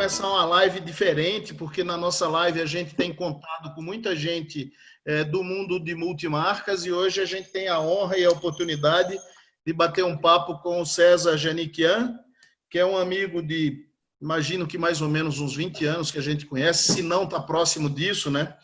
começar uma live diferente, porque na nossa live a gente tem contado com muita gente do mundo de multimarcas e hoje a gente tem a honra e a oportunidade de bater um papo com o César Janiquian, que é um amigo de, imagino que mais ou menos uns 20 anos que a gente conhece, se não está próximo disso, né?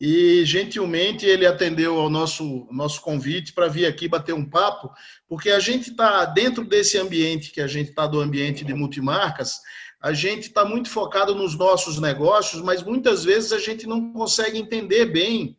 E, gentilmente, ele atendeu ao nosso convite para vir aqui bater um papo, porque a gente está dentro desse ambiente que a gente está, do ambiente de multimarcas, a gente está muito focado nos nossos negócios, mas muitas vezes a gente não consegue entender bem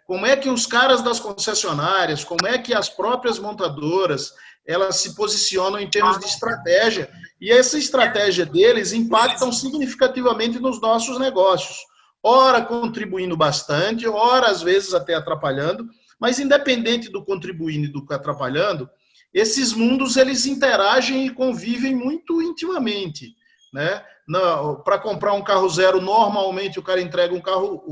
como é que os caras das concessionárias, como é que as próprias montadoras, elas se posicionam em termos de estratégia, e essa estratégia deles impactam significativamente nos nossos negócios. Ora contribuindo bastante, ora às vezes até atrapalhando, mas independente do contribuindo e do atrapalhando, esses mundos eles interagem e convivem muito intimamente, né? Para comprar um carro zero, normalmente o cara entrega um carro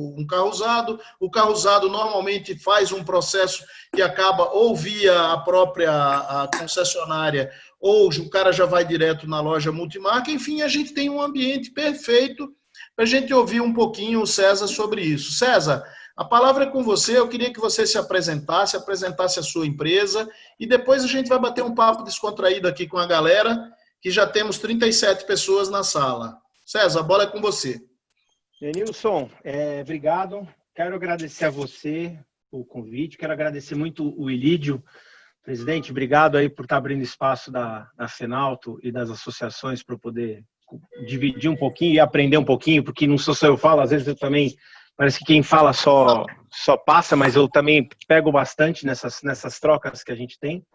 usado, o carro usado normalmente faz um processo que acaba ou via a própria concessionária, ou o cara já vai direto na loja multimarca. Enfim, a gente tem um ambiente perfeito para a gente ouvir um pouquinho o César sobre isso. César, a palavra é com você, eu queria que você se apresentasse a sua empresa, e depois a gente vai bater um papo descontraído aqui com a galera, que já temos 37 pessoas na sala. César, a bola é com você. Denilson, obrigado. Quero agradecer a você o convite, quero agradecer muito o Ilídio. Presidente, obrigado aí por estar abrindo espaço da Fenalto e das associações para eu poder dividir um pouquinho e aprender um pouquinho, porque não sou só eu falo, às vezes eu também, parece que quem fala só passa, mas eu também pego bastante nessas trocas que a gente tem.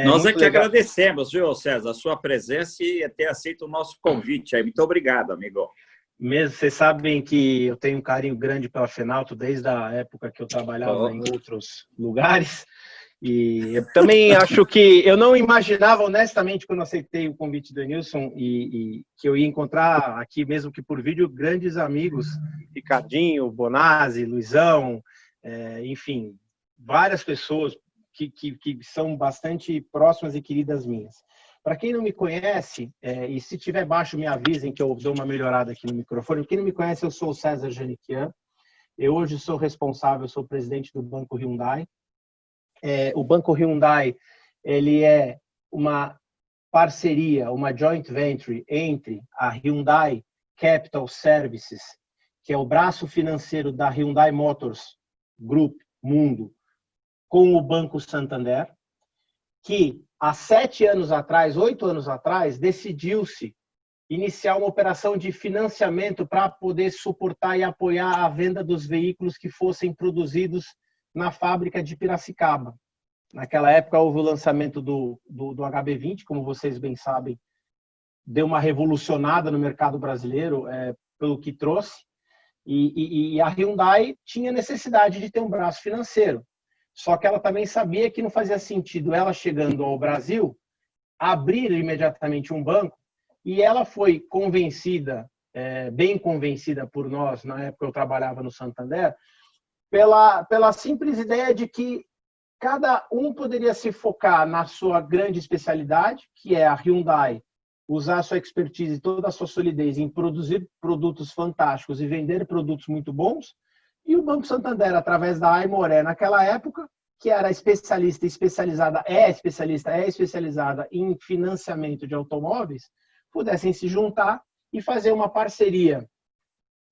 Nós é que agradecemos, viu, César, a sua presença e ter aceito o nosso convite. Muito obrigado, amigo. Mesmo, vocês sabem que eu tenho um carinho grande pela Fenalto desde a época que eu trabalhava em outros lugares. E eu também acho que eu não imaginava, honestamente, quando aceitei o convite do Denilson e que eu ia encontrar aqui, mesmo que por vídeo, grandes amigos, Ricardinho, Bonazzi, Luizão, enfim, várias pessoas que são bastante próximas e queridas minhas. Para quem não me conhece, e se tiver baixo me avisem que eu dou uma melhorada aqui no microfone. Quem não me conhece, eu sou o César Janiquian. Eu hoje sou responsável, sou presidente do Banco Hyundai. O Banco Hyundai, ele é uma parceria, uma joint venture entre a Hyundai Capital Services, que é o braço financeiro da Hyundai Motors Group Mundo, com o Banco Santander, que há 8 anos atrás, decidiu-se iniciar uma operação de financiamento para poder suportar e apoiar a venda dos veículos que fossem produzidos na fábrica de Piracicaba. Naquela época houve o lançamento do HB20, como vocês bem sabem, deu uma revolucionada no mercado brasileiro pelo que trouxe, e a Hyundai tinha necessidade de ter um braço financeiro. Só que ela também sabia que não fazia sentido ela chegando ao Brasil abrir imediatamente um banco, e ela foi convencida, bem convencida por nós, na época eu trabalhava no Santander, pela simples ideia de que cada um poderia se focar na sua grande especialidade, que é a Hyundai, usar a sua expertise e toda a sua solidez em produzir produtos fantásticos e vender produtos muito bons, e o Banco Santander, através da Aimoré, naquela época, que era especializada em financiamento de automóveis, pudessem se juntar e fazer uma parceria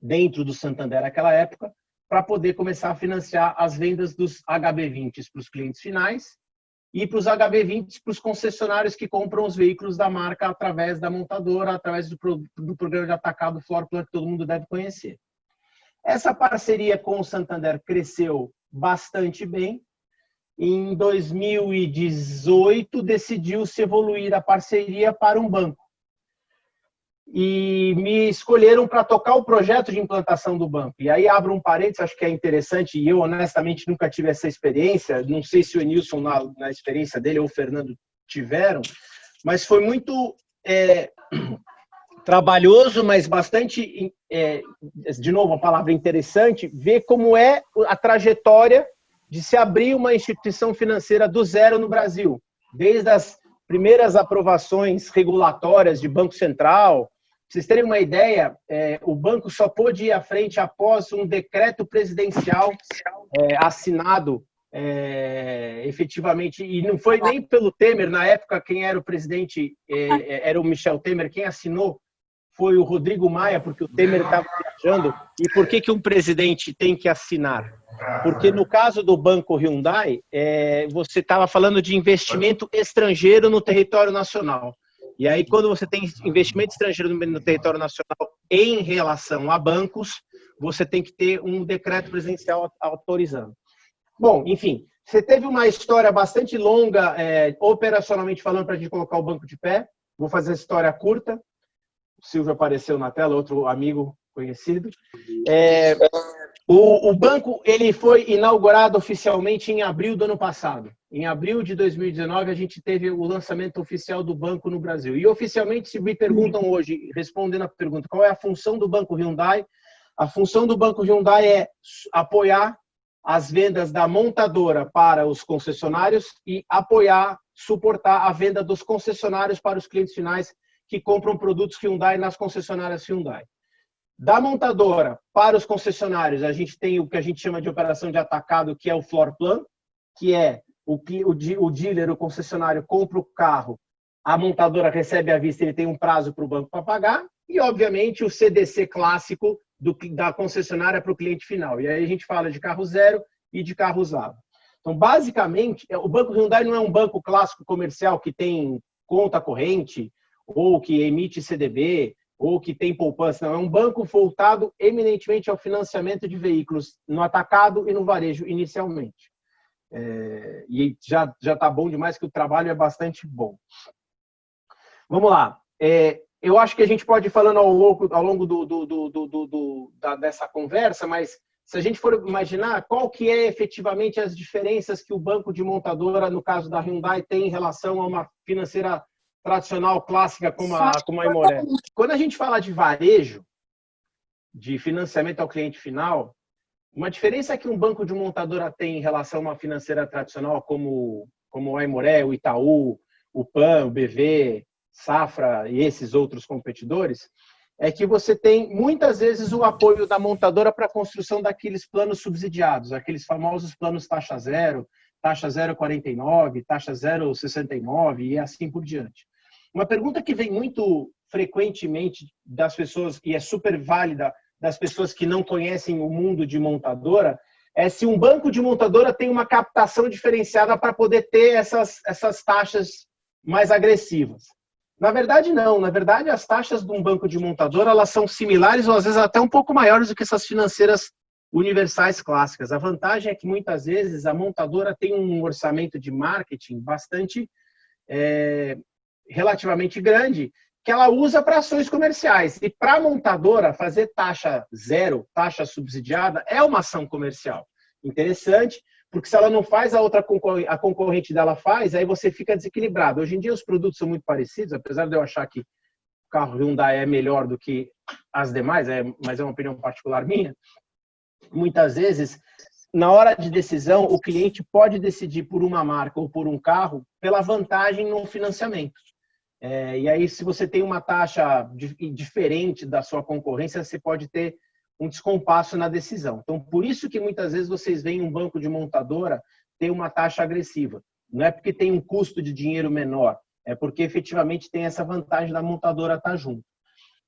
dentro do Santander naquela época, para poder começar a financiar as vendas dos HB20s para os clientes finais e para os HB20s para os concessionários que compram os veículos da marca através da montadora, através do programa de atacado Floorplan, que todo mundo deve conhecer. Essa parceria com o Santander cresceu bastante bem. Em 2018, decidiu-se evoluir a parceria para um banco. E me escolheram para tocar o projeto de implantação do banco. E aí abro um parênteses, acho que é interessante, e eu honestamente nunca tive essa experiência, não sei se o Enilson na experiência dele ou o Fernando tiveram, mas foi muito trabalhoso, mas bastante, de novo, uma palavra interessante, ver como é a trajetória de se abrir uma instituição financeira do zero no Brasil, desde as primeiras aprovações regulatórias de Banco Central, vocês terem uma ideia, o banco só pôde ir à frente após um decreto presidencial assinado efetivamente, e não foi nem pelo Temer, na época quem era o presidente era o Michel Temer, quem assinou foi o Rodrigo Maia, porque o Temer estava viajando. E por que um presidente tem que assinar? Porque no caso do Banco Hyundai, você estava falando de investimento estrangeiro no território nacional. E aí, quando você tem investimento estrangeiro no território nacional em relação a bancos, você tem que ter um decreto presidencial autorizando. Bom, enfim, você teve uma história bastante longa, operacionalmente falando, para a gente colocar o banco de pé. Vou fazer a história curta. O Silvio apareceu na tela, outro amigo conhecido. O banco ele foi inaugurado oficialmente em abril do ano passado. Em abril de 2019, a gente teve o lançamento oficial do banco no Brasil. E oficialmente, se me perguntam hoje, respondendo a pergunta, qual é a função do Banco Hyundai? A função do Banco Hyundai é apoiar as vendas da montadora para os concessionários e apoiar, suportar a venda dos concessionários para os clientes finais que compram produtos Hyundai nas concessionárias Hyundai. Da montadora para os concessionários, a gente tem o que a gente chama de operação de atacado, que é o floor plan, que é o dealer, o concessionário, compra o carro, a montadora recebe à vista, ele tem um prazo para o banco para pagar, e, obviamente, o CDC clássico da concessionária para o cliente final. E aí a gente fala de carro zero e de carro usado. Então, basicamente, o Banco Hyundai não é um banco clássico comercial que tem conta corrente, ou que emite CDB, ou que tem poupança. Não, é um banco voltado eminentemente ao financiamento de veículos no atacado e no varejo inicialmente. E já está bom demais, que o trabalho é bastante bom. Vamos lá. Eu acho que a gente pode ir falando ao longo dessa conversa, mas se a gente for imaginar qual que é efetivamente as diferenças que o banco de montadora, no caso da Hyundai, tem em relação a uma financeira tradicional, clássica, como a Aimoré. Quando a gente fala de varejo, de financiamento ao cliente final, uma diferença que um banco de montadora tem em relação a uma financeira tradicional como a Aimoré, o Itaú, o PAN, o BV, Safra e esses outros competidores, é que você tem muitas vezes o apoio da montadora para a construção daqueles planos subsidiados, aqueles famosos planos taxa 0,49, taxa 0,69 e assim por diante. Uma pergunta que vem muito frequentemente das pessoas, e é super válida, das pessoas que não conhecem o mundo de montadora, é se um banco de montadora tem uma captação diferenciada para poder ter essas taxas mais agressivas. Na verdade, não. Na verdade, as taxas de um banco de montadora elas são similares ou às vezes até um pouco maiores do que essas financeiras universais clássicas. A vantagem é que muitas vezes a montadora tem um orçamento de marketing bastante relativamente grande, que ela usa para ações comerciais. E para a montadora, fazer taxa zero, taxa subsidiada, é uma ação comercial. Interessante, porque se ela não faz, a concorrente dela faz, aí você fica desequilibrado. Hoje em dia os produtos são muito parecidos, apesar de eu achar que o carro Hyundai é melhor do que as demais, mas é uma opinião particular minha. Muitas vezes, na hora de decisão, o cliente pode decidir por uma marca ou por um carro pela vantagem no financiamento. E aí, se você tem uma taxa diferente da sua concorrência, você pode ter um descompasso na decisão. Então, por isso que muitas vezes vocês veem um banco de montadora ter uma taxa agressiva. Não é porque tem um custo de dinheiro menor, é porque efetivamente tem essa vantagem da montadora estar junto.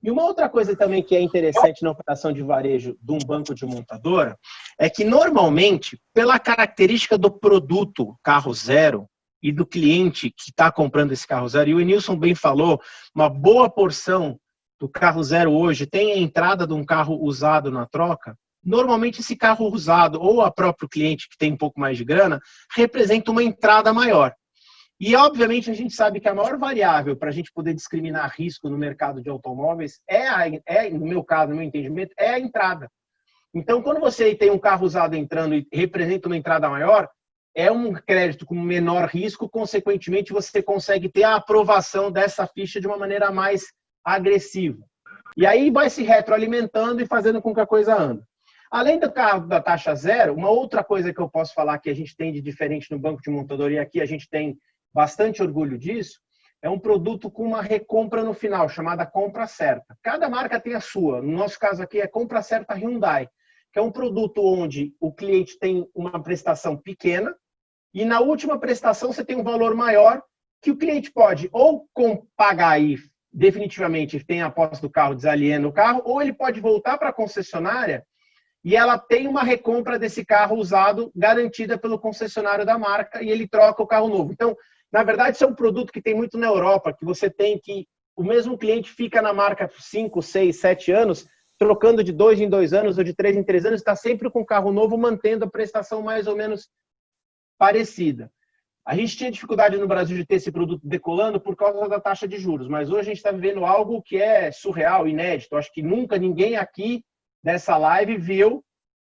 E uma outra coisa também que é interessante na operação de varejo de um banco de montadora é que, normalmente, pela característica do produto carro zero, e do cliente que está comprando esse carro zero. E o Enilson bem falou, uma boa porção do carro zero hoje tem a entrada de um carro usado na troca. Normalmente esse carro usado, ou a próprio cliente que tem um pouco mais de grana, representa uma entrada maior. E obviamente a gente sabe que a maior variável para a gente poder discriminar risco no mercado de automóveis no meu caso, no meu entendimento, é a entrada. Então, quando você tem um carro usado entrando e representa uma entrada maior, é um crédito com menor risco, consequentemente você consegue ter a aprovação dessa ficha de uma maneira mais agressiva. E aí vai se retroalimentando e fazendo com que a coisa ande. Além do carro da taxa zero, uma outra coisa que eu posso falar que a gente tem de diferente no banco de montador, e aqui a gente tem bastante orgulho disso, é um produto com uma recompra no final, chamada compra certa. Cada marca tem a sua. No nosso caso aqui é compra certa Hyundai, que é um produto onde o cliente tem uma prestação pequena e na última prestação você tem um valor maior que o cliente pode ou pagar e definitivamente tem a posse do carro, desaliena o carro, ou ele pode voltar para a concessionária e ela tem uma recompra desse carro usado garantida pelo concessionário da marca e ele troca o carro novo. Então, na verdade, isso é um produto que tem muito na Europa, que você tem que o mesmo cliente fica na marca 5, 6, 7 anos, trocando de 2 em 2 anos ou de 3 em 3 anos, está sempre com o carro novo, mantendo a prestação mais ou menos parecida. A gente tinha dificuldade no Brasil de ter esse produto decolando por causa da taxa de juros, mas hoje a gente está vivendo algo que é surreal, inédito. Acho que nunca ninguém aqui dessa live viu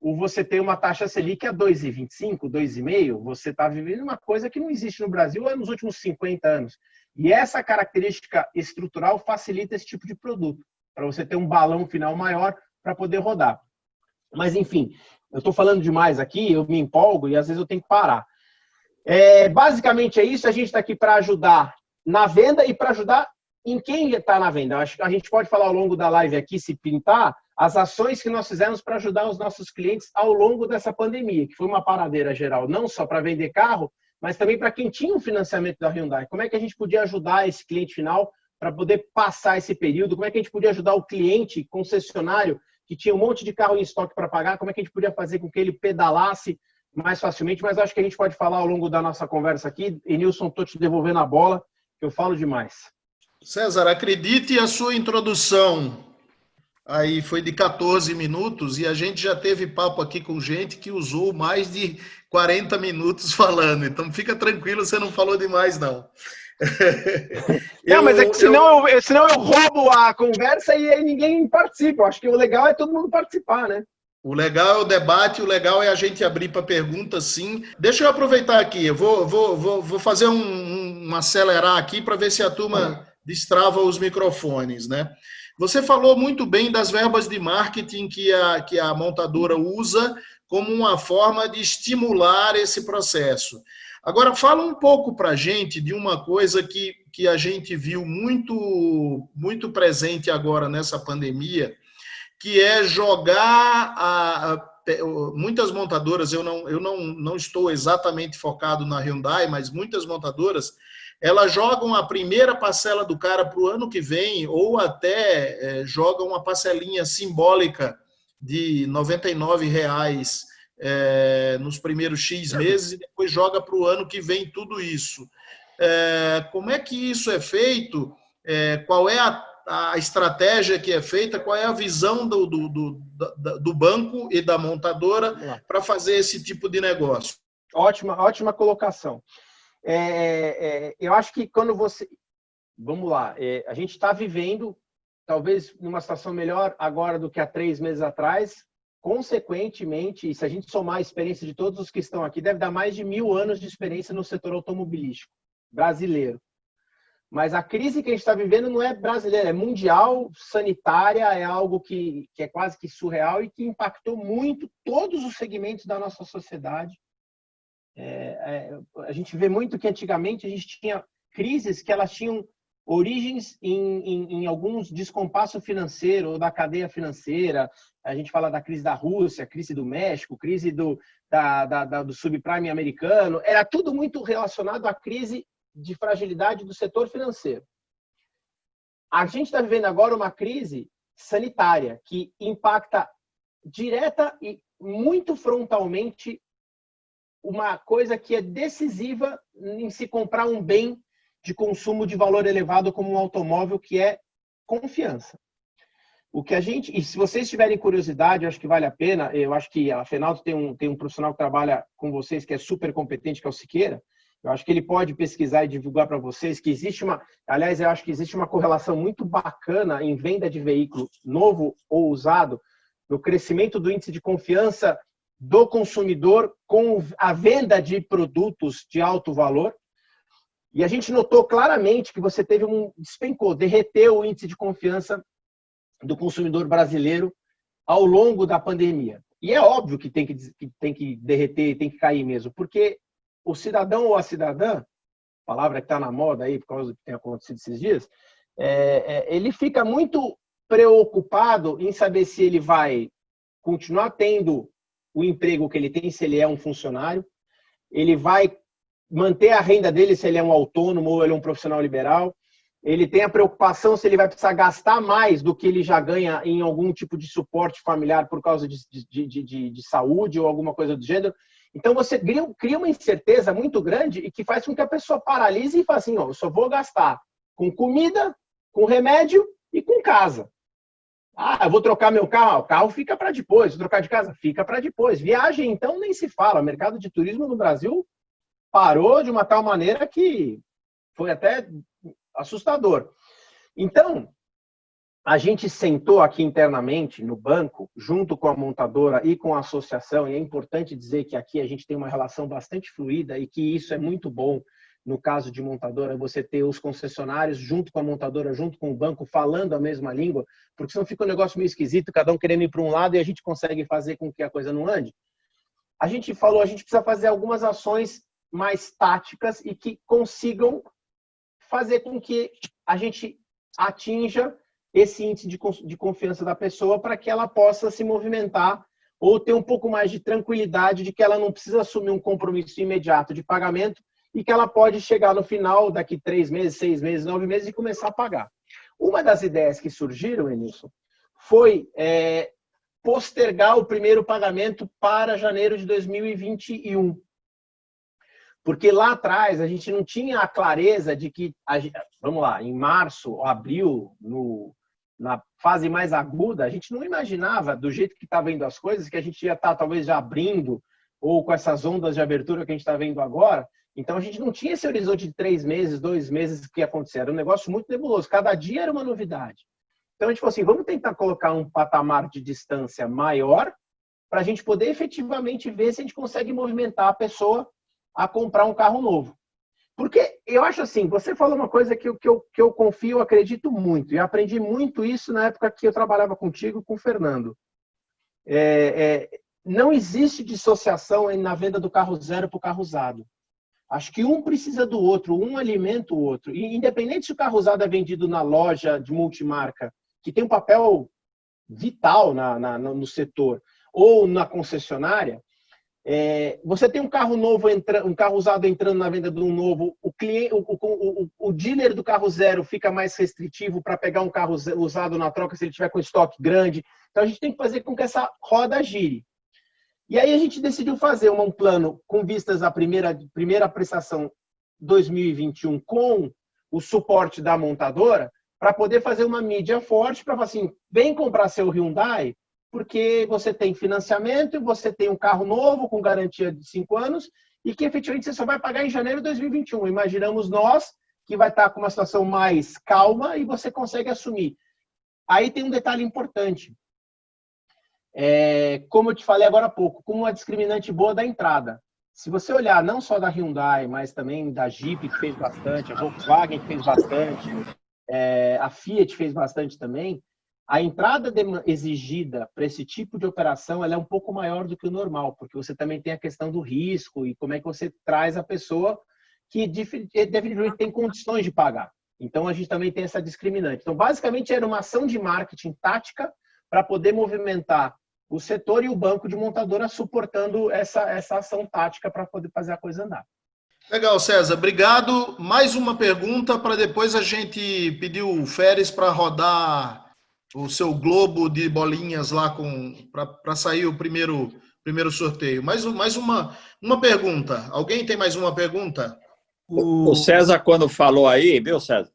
você ter uma taxa Selic a 2,25, 2,5. Você está vivendo uma coisa que não existe no Brasil nos últimos 50 anos. E essa característica estrutural facilita esse tipo de produto, para você ter um balão final maior para poder rodar. Mas, enfim, eu estou falando demais aqui, eu me empolgo e às vezes eu tenho que parar. Basicamente é isso, a gente está aqui para ajudar na venda e para ajudar em quem está na venda. Acho que a gente pode falar ao longo da live aqui, se pintar, as ações que nós fizemos para ajudar os nossos clientes ao longo dessa pandemia, que foi uma paradeira geral, não só para vender carro, mas também para quem tinha um financiamento da Hyundai. Como é que a gente podia ajudar esse cliente final para poder passar esse período? Como é que a gente podia ajudar o cliente concessionário que tinha um monte de carro em estoque para pagar? Como é que a gente podia fazer com que ele pedalasse mais facilmente? Mas acho que a gente pode falar ao longo da nossa conversa aqui. Enilson, estou te devolvendo a bola, que eu falo demais. César, acredite, a sua introdução aí foi de 14 minutos e a gente já teve papo aqui com gente que usou mais de 40 minutos falando. Então, fica tranquilo, você não falou demais, não. Não, mas é que senão eu roubo a conversa e aí ninguém participa. Eu acho que o legal é todo mundo participar, né? O legal é o debate, o legal é a gente abrir para perguntas, sim. Deixa eu aproveitar aqui, eu vou fazer um acelerar aqui para ver se a turma destrava os microfones, né? Você falou muito bem das verbas de marketing que a montadora usa como uma forma de estimular esse processo. Agora, fala um pouco para a gente de uma coisa que a gente viu muito presente agora nessa pandemia, que é jogar muitas montadoras, eu não estou exatamente focado na Hyundai, mas muitas montadoras, elas jogam a primeira parcela do cara para o ano que vem, ou até jogam uma parcelinha simbólica de R$ 99,00 nos primeiros X meses e depois joga para o ano que vem tudo isso. Como é que isso é feito? Qual é a estratégia que é feita? Qual é a visão do banco e da montadora para fazer esse tipo de negócio? Ótima colocação. Eu acho que quando você... Vamos lá, a gente está vivendo, talvez, numa situação melhor agora do que há 3 meses atrás. Consequentemente, e se a gente somar a experiência de todos os que estão aqui, deve dar mais de 1000 anos de experiência no setor automobilístico brasileiro. Mas a crise que a gente está vivendo não é brasileira, é mundial, sanitária, é algo que é quase que surreal e que impactou muito todos os segmentos da nossa sociedade. A gente vê muito que antigamente a gente tinha crises que elas tinham origens em alguns descompasso financeiro ou da cadeia financeira. A gente fala da crise da Rússia, crise do México, crise do subprime americano. Era tudo muito relacionado à crise de fragilidade do setor financeiro. A gente está vivendo agora uma crise sanitária que impacta direta e muito frontalmente uma coisa que é decisiva em se comprar um bem de consumo de valor elevado como um automóvel, que é confiança. E se vocês tiverem curiosidade, eu acho que vale a pena. Eu acho que a Fenalto tem um profissional que trabalha com vocês que é super competente, que é o Siqueira. Eu acho que ele pode pesquisar e divulgar para vocês que existe aliás, eu acho que existe uma correlação muito bacana em venda de veículo novo ou usado, no crescimento do índice de confiança do consumidor com a venda de produtos de alto valor. E a gente notou claramente que você teve despencou, derreteu o índice de confiança do consumidor brasileiro ao longo da pandemia. E é óbvio que tem que derreter, tem que cair mesmo, porque o cidadão ou a cidadã, palavra que está na moda aí por causa do que tem acontecido esses dias, ele fica muito preocupado em saber se ele vai continuar tendo o emprego que ele tem, se ele é um funcionário, ele vai manter a renda dele se ele é um autônomo ou ele é um profissional liberal, ele tem a preocupação se ele vai precisar gastar mais do que ele já ganha em algum tipo de suporte familiar por causa de saúde ou alguma coisa do gênero. Então, você cria uma incerteza muito grande e que faz com que a pessoa paralise e fale assim, eu só vou gastar com comida, com remédio e com casa. Eu vou trocar meu carro, o carro fica para depois, vou trocar de casa, fica para depois. Viagem, então, nem se fala. O mercado de turismo no Brasil parou de uma tal maneira que foi até assustador. Então, a gente sentou aqui internamente no banco, junto com a montadora e com a associação, e é importante dizer que aqui a gente tem uma relação bastante fluida e que isso é muito bom no caso de montadora, você ter os concessionários junto com a montadora, junto com o banco, falando a mesma língua, porque senão fica um negócio meio esquisito, cada um querendo ir para um lado e a gente consegue fazer com que a coisa não ande. A gente falou, a gente precisa fazer algumas ações mais táticas e que consigam fazer com que a gente atinja esse índice de confiança da pessoa para que ela possa se movimentar ou ter um pouco mais de tranquilidade de que ela não precisa assumir um compromisso imediato de pagamento e que ela pode chegar no final, daqui 3 meses, 6 meses, 9 meses, e começar a pagar. Uma das ideias que surgiram, Enilson, foi postergar o primeiro pagamento para janeiro de 2021. Porque lá atrás a gente não tinha a clareza de que, vamos lá, em março ou abril, na fase mais aguda, a gente não imaginava, do jeito que está vendo as coisas, que a gente ia estar talvez já abrindo, ou com essas ondas de abertura que a gente está vendo agora. Então a gente não tinha esse horizonte de 3 meses, 2 meses que ia acontecer. Era um negócio muito nebuloso. Cada dia era uma novidade. Então a gente falou assim, vamos tentar colocar um patamar de distância maior para a gente poder efetivamente ver se a gente consegue movimentar a pessoa a comprar um carro novo. Porque eu acho assim, você falou uma coisa que eu confio, acredito muito, e aprendi muito isso na época que eu trabalhava contigo, com o Fernando. Não existe dissociação na venda do carro zero para o carro usado. Acho que um precisa do outro, um alimenta o outro. E independente se o carro usado é vendido na loja de multimarca, que tem um papel vital no setor, ou na concessionária, você tem um carro novo, um carro usado entrando na venda de um novo, o dealer do carro zero fica mais restritivo para pegar um carro usado na troca se ele tiver com estoque grande. Então a gente tem que fazer com que essa roda gire. E aí a gente decidiu fazer um plano com vistas à primeira prestação 2021 com o suporte da montadora para poder fazer uma mídia forte para falar assim, vem comprar seu Hyundai, porque você tem financiamento, você tem um carro novo com garantia de 5 anos e que efetivamente você só vai pagar em janeiro de 2021. Imaginamos nós que vai estar com uma situação mais calma e você consegue assumir. Aí tem um detalhe importante. Como eu te falei agora há pouco, com uma discriminante boa da entrada. Se você olhar não só da Hyundai, mas também da Jeep, que fez bastante, a Volkswagen, que fez bastante, a Fiat fez bastante também, a entrada exigida para esse tipo de operação ela é um pouco maior do que o normal, porque você também tem a questão do risco e como é que você traz a pessoa que definitivamente tem condições de pagar. Então, a gente também tem essa discriminante. Então, basicamente, era uma ação de marketing tática para poder movimentar o setor e o banco de montadora suportando essa ação tática para poder fazer a coisa andar. Legal, César. Obrigado. Mais uma pergunta para depois a gente pedir o Férez para rodar o seu globo de bolinhas lá para sair o primeiro sorteio. Mais uma pergunta. Alguém tem mais uma pergunta? O César, quando falou aí, viu, César?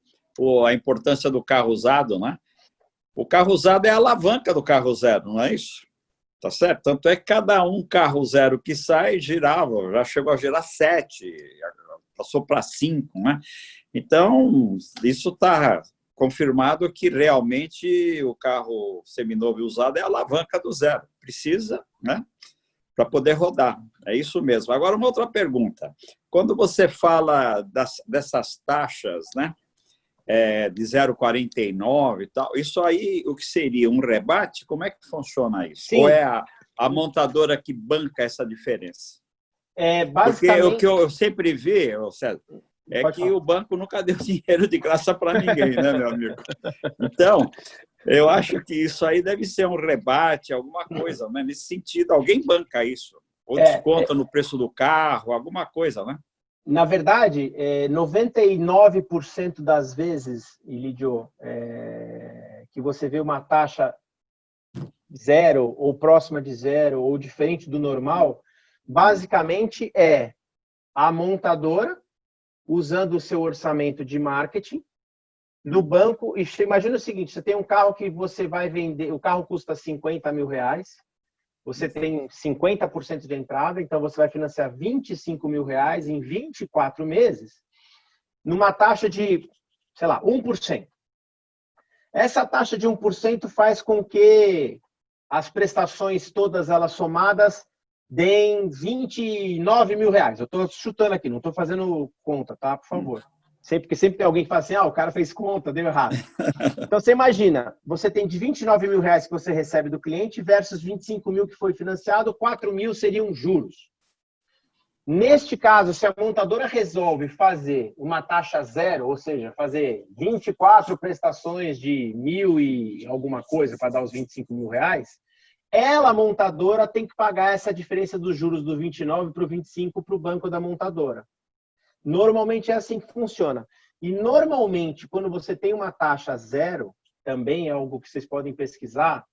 A importância do carro usado, né? O carro usado é a alavanca do carro zero, não é isso? Tá certo? Tanto é que cada carro zero que sai girava, já chegou a girar 7, passou para 5, né? Então, isso está confirmado que realmente o carro seminovo e usado é a alavanca do zero. Precisa, né? Para poder rodar. É isso mesmo. Agora, uma outra pergunta. Quando você fala dessas taxas, né? De 0,49 e tal, isso aí, o que seria um rebate? Como é que funciona isso? Sim. Ou é a montadora que banca essa diferença? Basicamente... Porque o que eu sempre vi, César, é que o banco nunca deu dinheiro de graça para ninguém, né, meu amigo? Então, eu acho que isso aí deve ser um rebate, alguma coisa, né? Nesse sentido, alguém banca isso. Ou desconta no preço do carro, alguma coisa, né? Na verdade, 99% das vezes, Elidio, que você vê uma taxa zero, ou próxima de zero, ou diferente do normal, basicamente é a montadora usando o seu orçamento de marketing no banco. E imagina o seguinte, você tem um carro que você vai vender, o carro custa R$50 mil, você tem 50% de entrada, então você vai financiar R$25 mil em 24 meses, numa taxa de, sei lá, 1%. Essa taxa de 1% faz com que as prestações todas elas somadas deem R$29 mil. Eu estou chutando aqui, não estou fazendo conta, tá? Por favor. Porque sempre tem alguém que fala assim, o cara fez conta, deu errado. Então, você imagina, você tem de R$29 mil que você recebe do cliente versus 25 mil que foi financiado, 4 mil seriam juros. Neste caso, se a montadora resolve fazer uma taxa zero, ou seja, fazer 24 prestações de 1.000 e alguma coisa para dar os 25 mil, ela, a montadora, tem que pagar essa diferença dos juros do 29 para o 25 para o banco da montadora. Normalmente é assim que funciona. E normalmente, quando você tem uma taxa zero, também é algo que vocês podem pesquisar,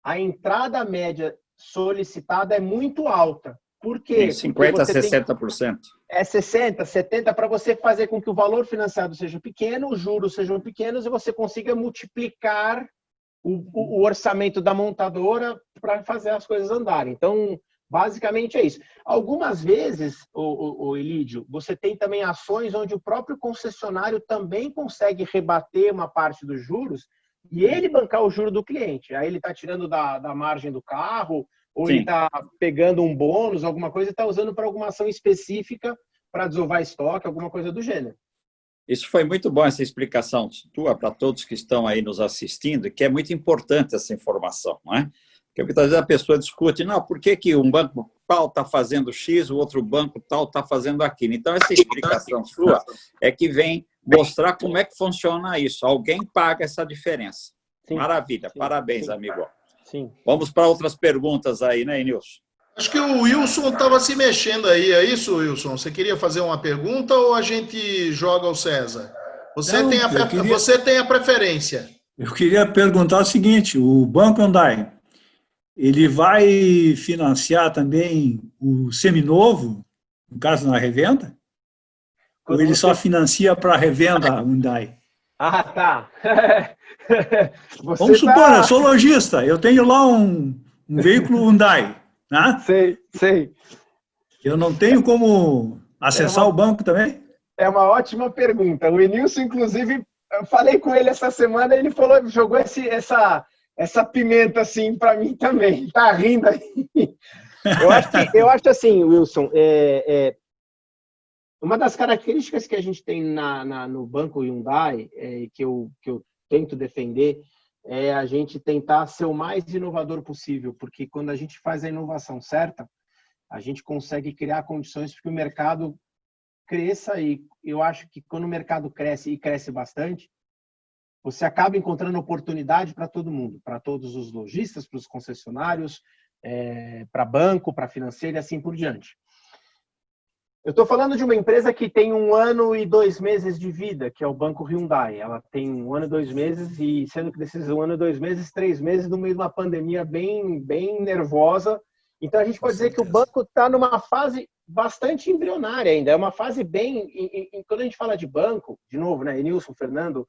a entrada média solicitada é muito alta. Por quê? 50% a 60%. É 60%, 70% para você fazer com que o valor financiado seja pequeno, os juros sejam pequenos e você consiga multiplicar o orçamento da montadora para fazer as coisas andarem. Então, basicamente é isso. Algumas vezes, o Elidio, você tem também ações onde o próprio concessionário também consegue rebater uma parte dos juros e ele bancar o juro do cliente. Aí ele está tirando da margem do carro, ou Sim. Ele está pegando um bônus, alguma coisa, e está usando para alguma ação específica para desovar estoque, alguma coisa do gênero. Isso foi muito bom, essa explicação tua para todos que estão aí nos assistindo, que é muito importante essa informação, não é? Porque muitas vezes a pessoa discute, não, por que um banco tal está fazendo X, o outro banco tal está fazendo aquilo. Então, essa explicação sua é que vem mostrar como é que funciona isso. Alguém paga essa diferença. Sim. Maravilha, sim. Parabéns, sim. Amigo. Sim. Vamos para outras perguntas aí, né, Nilson? Acho que o Wilson estava se mexendo aí, é isso, Wilson? Você queria fazer uma pergunta ou a gente joga ao César? Você tem a preferência. Eu queria perguntar o seguinte, o Banco Hyundai, ele vai financiar também o seminovo, no caso na revenda? Ou ele só financia para a revenda Hyundai? Ah, tá. Vamos supor, eu sou lojista, eu tenho lá um veículo Hyundai, né? Sei. Eu não tenho como acessar o banco também? É uma ótima pergunta. O Enilson, inclusive, eu falei com ele essa semana, ele falou, jogou essa pimenta assim para mim também. Tá rindo aí. Eu acho assim, Wilson, uma das características que a gente tem no Banco Hyundai, que eu tento defender, é a gente tentar ser o mais inovador possível, porque quando a gente faz a inovação certa, a gente consegue criar condições para que o mercado cresça, e eu acho que quando o mercado cresce e cresce bastante, você acaba encontrando oportunidade para todo mundo, para todos os lojistas, para os concessionários, para banco, para financeiro e assim por diante. Eu estou falando de uma empresa que tem 1 ano e 2 meses de vida, que é o Banco Hyundai. Ela tem 1 ano e 2 meses, e sendo que desses 1 ano e 2 meses, 3 meses no meio de uma pandemia bem nervosa. Então, a gente pode dizer que o banco está numa fase bastante embrionária ainda. É uma fase bem... Quando a gente fala de banco, de novo, né, Enilson, Fernando,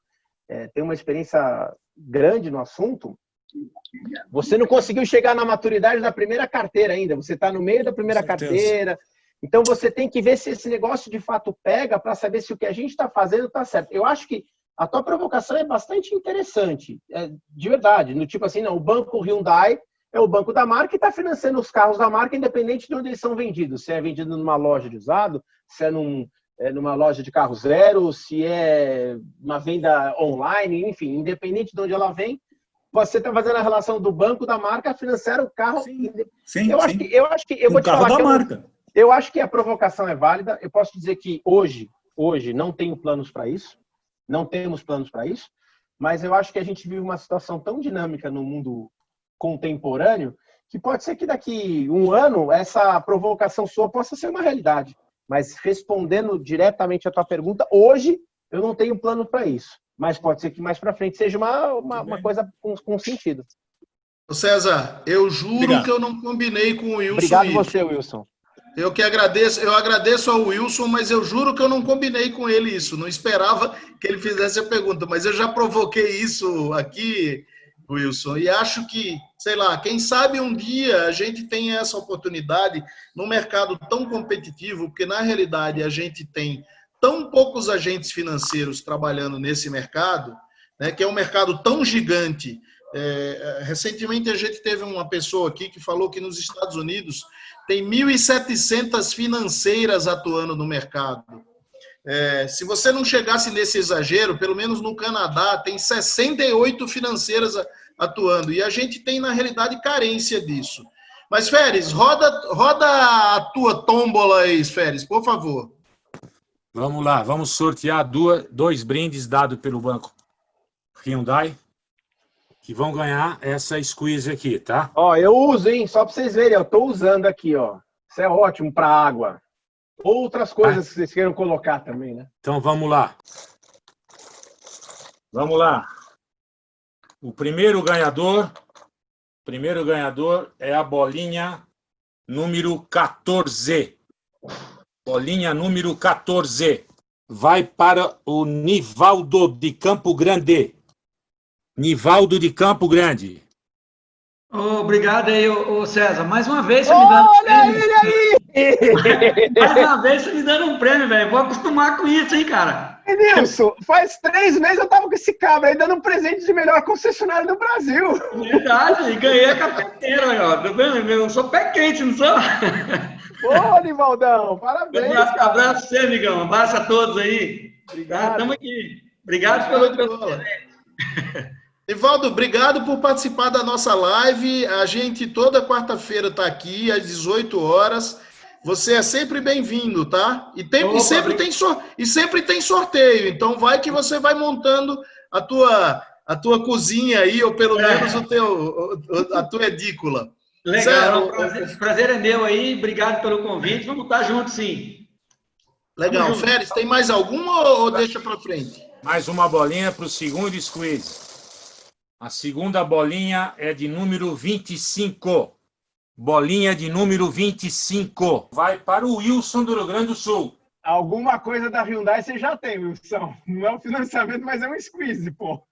tem uma experiência grande no assunto. Você não conseguiu chegar na maturidade da primeira carteira ainda. Você está no meio da primeira carteira. Então, você tem que ver se esse negócio de fato pega para saber se o que a gente está fazendo está certo. Eu acho que a tua provocação é bastante interessante, de verdade. No tipo assim, não, o Banco Hyundai é o banco da marca e está financiando os carros da marca, independente de onde eles são vendidos. Se é vendido numa loja de usado, se é numa loja de carro zero, se é uma venda online, enfim, independente de onde ela vem, você está fazendo a relação do banco da marca a financiar o carro. Sim. Eu acho que eu vou te falar da marca. Eu acho que a provocação é válida. Eu posso dizer que hoje hoje não tenho planos para isso, não temos planos para isso, mas eu acho que a gente vive uma situação tão dinâmica no mundo contemporâneo que pode ser que daqui um ano essa provocação sua possa ser uma realidade. Mas respondendo diretamente a tua pergunta, hoje eu não tenho plano para isso. Mas pode ser que mais para frente seja uma coisa com sentido. César, eu juro que eu não combinei com o Wilson. Obrigado você, Wilson. Eu agradeço ao Wilson, mas eu juro que eu não combinei com ele isso. Não esperava que ele fizesse a pergunta, mas eu já provoquei isso aqui, Wilson, e acho que, sei lá, quem sabe um dia a gente tenha essa oportunidade num mercado tão competitivo, porque na realidade a gente tem tão poucos agentes financeiros trabalhando nesse mercado, né, que é um mercado tão gigante. Recentemente a gente teve uma pessoa aqui que falou que nos Estados Unidos tem 1.700 financeiras atuando no mercado. Se você não chegasse nesse exagero, pelo menos no Canadá tem 68 financeiras atuando, e a gente tem na realidade carência disso. Mas Feres, roda a tua tômbola aí, Feres, por favor. Vamos lá, vamos sortear dois brindes dados pelo Banco Hyundai, que vão ganhar essa squeeze aqui, tá? Ó, eu uso, hein? Só para vocês verem, eu tô usando aqui, ó. Isso é ótimo para água. Outras coisas que vocês queiram colocar também, né? Então vamos lá. Vamos lá. O primeiro ganhador é a bolinha número 14. Bolinha número 14. Vai para o Nivaldo de Campo Grande. Nivaldo de Campo Grande. Obrigado aí, César. Mais uma vez você me dando um prêmio. Olha ele aí! Mais uma vez você me dando um prêmio, velho. Vou acostumar com isso, hein, cara. Nilson, faz 3 meses eu tava com esse cabra aí dando um presente de melhor concessionário do Brasil. Verdade, ganhei a cafeteira, ó. Tá vendo? Eu sou pé quente, não sou? Ô, Nivaldão, parabéns. Abraço você, amigão. Um abraço a todos aí. Obrigado. Estamos aqui. Obrigado pelo presente. Nivaldo, obrigado por participar da nossa live. A gente toda quarta-feira está aqui às 18 horas. Você é sempre bem-vindo, tá? E sempre tem sorteio. Então vai que você vai montando a tua cozinha aí, ou pelo menos a tua edícula. Legal, o prazer é meu aí. Obrigado pelo convite. Vamos estar juntos, sim. Legal. Feres, tem mais alguma ou deixa para frente? Mais uma bolinha para o segundo squeeze. A segunda bolinha é de número 25. Bolinha de número 25. Vai para o Wilson do Rio Grande do Sul. Alguma coisa da Hyundai você já tem, Wilson. Não é um financiamento, mas é um squeeze, pô.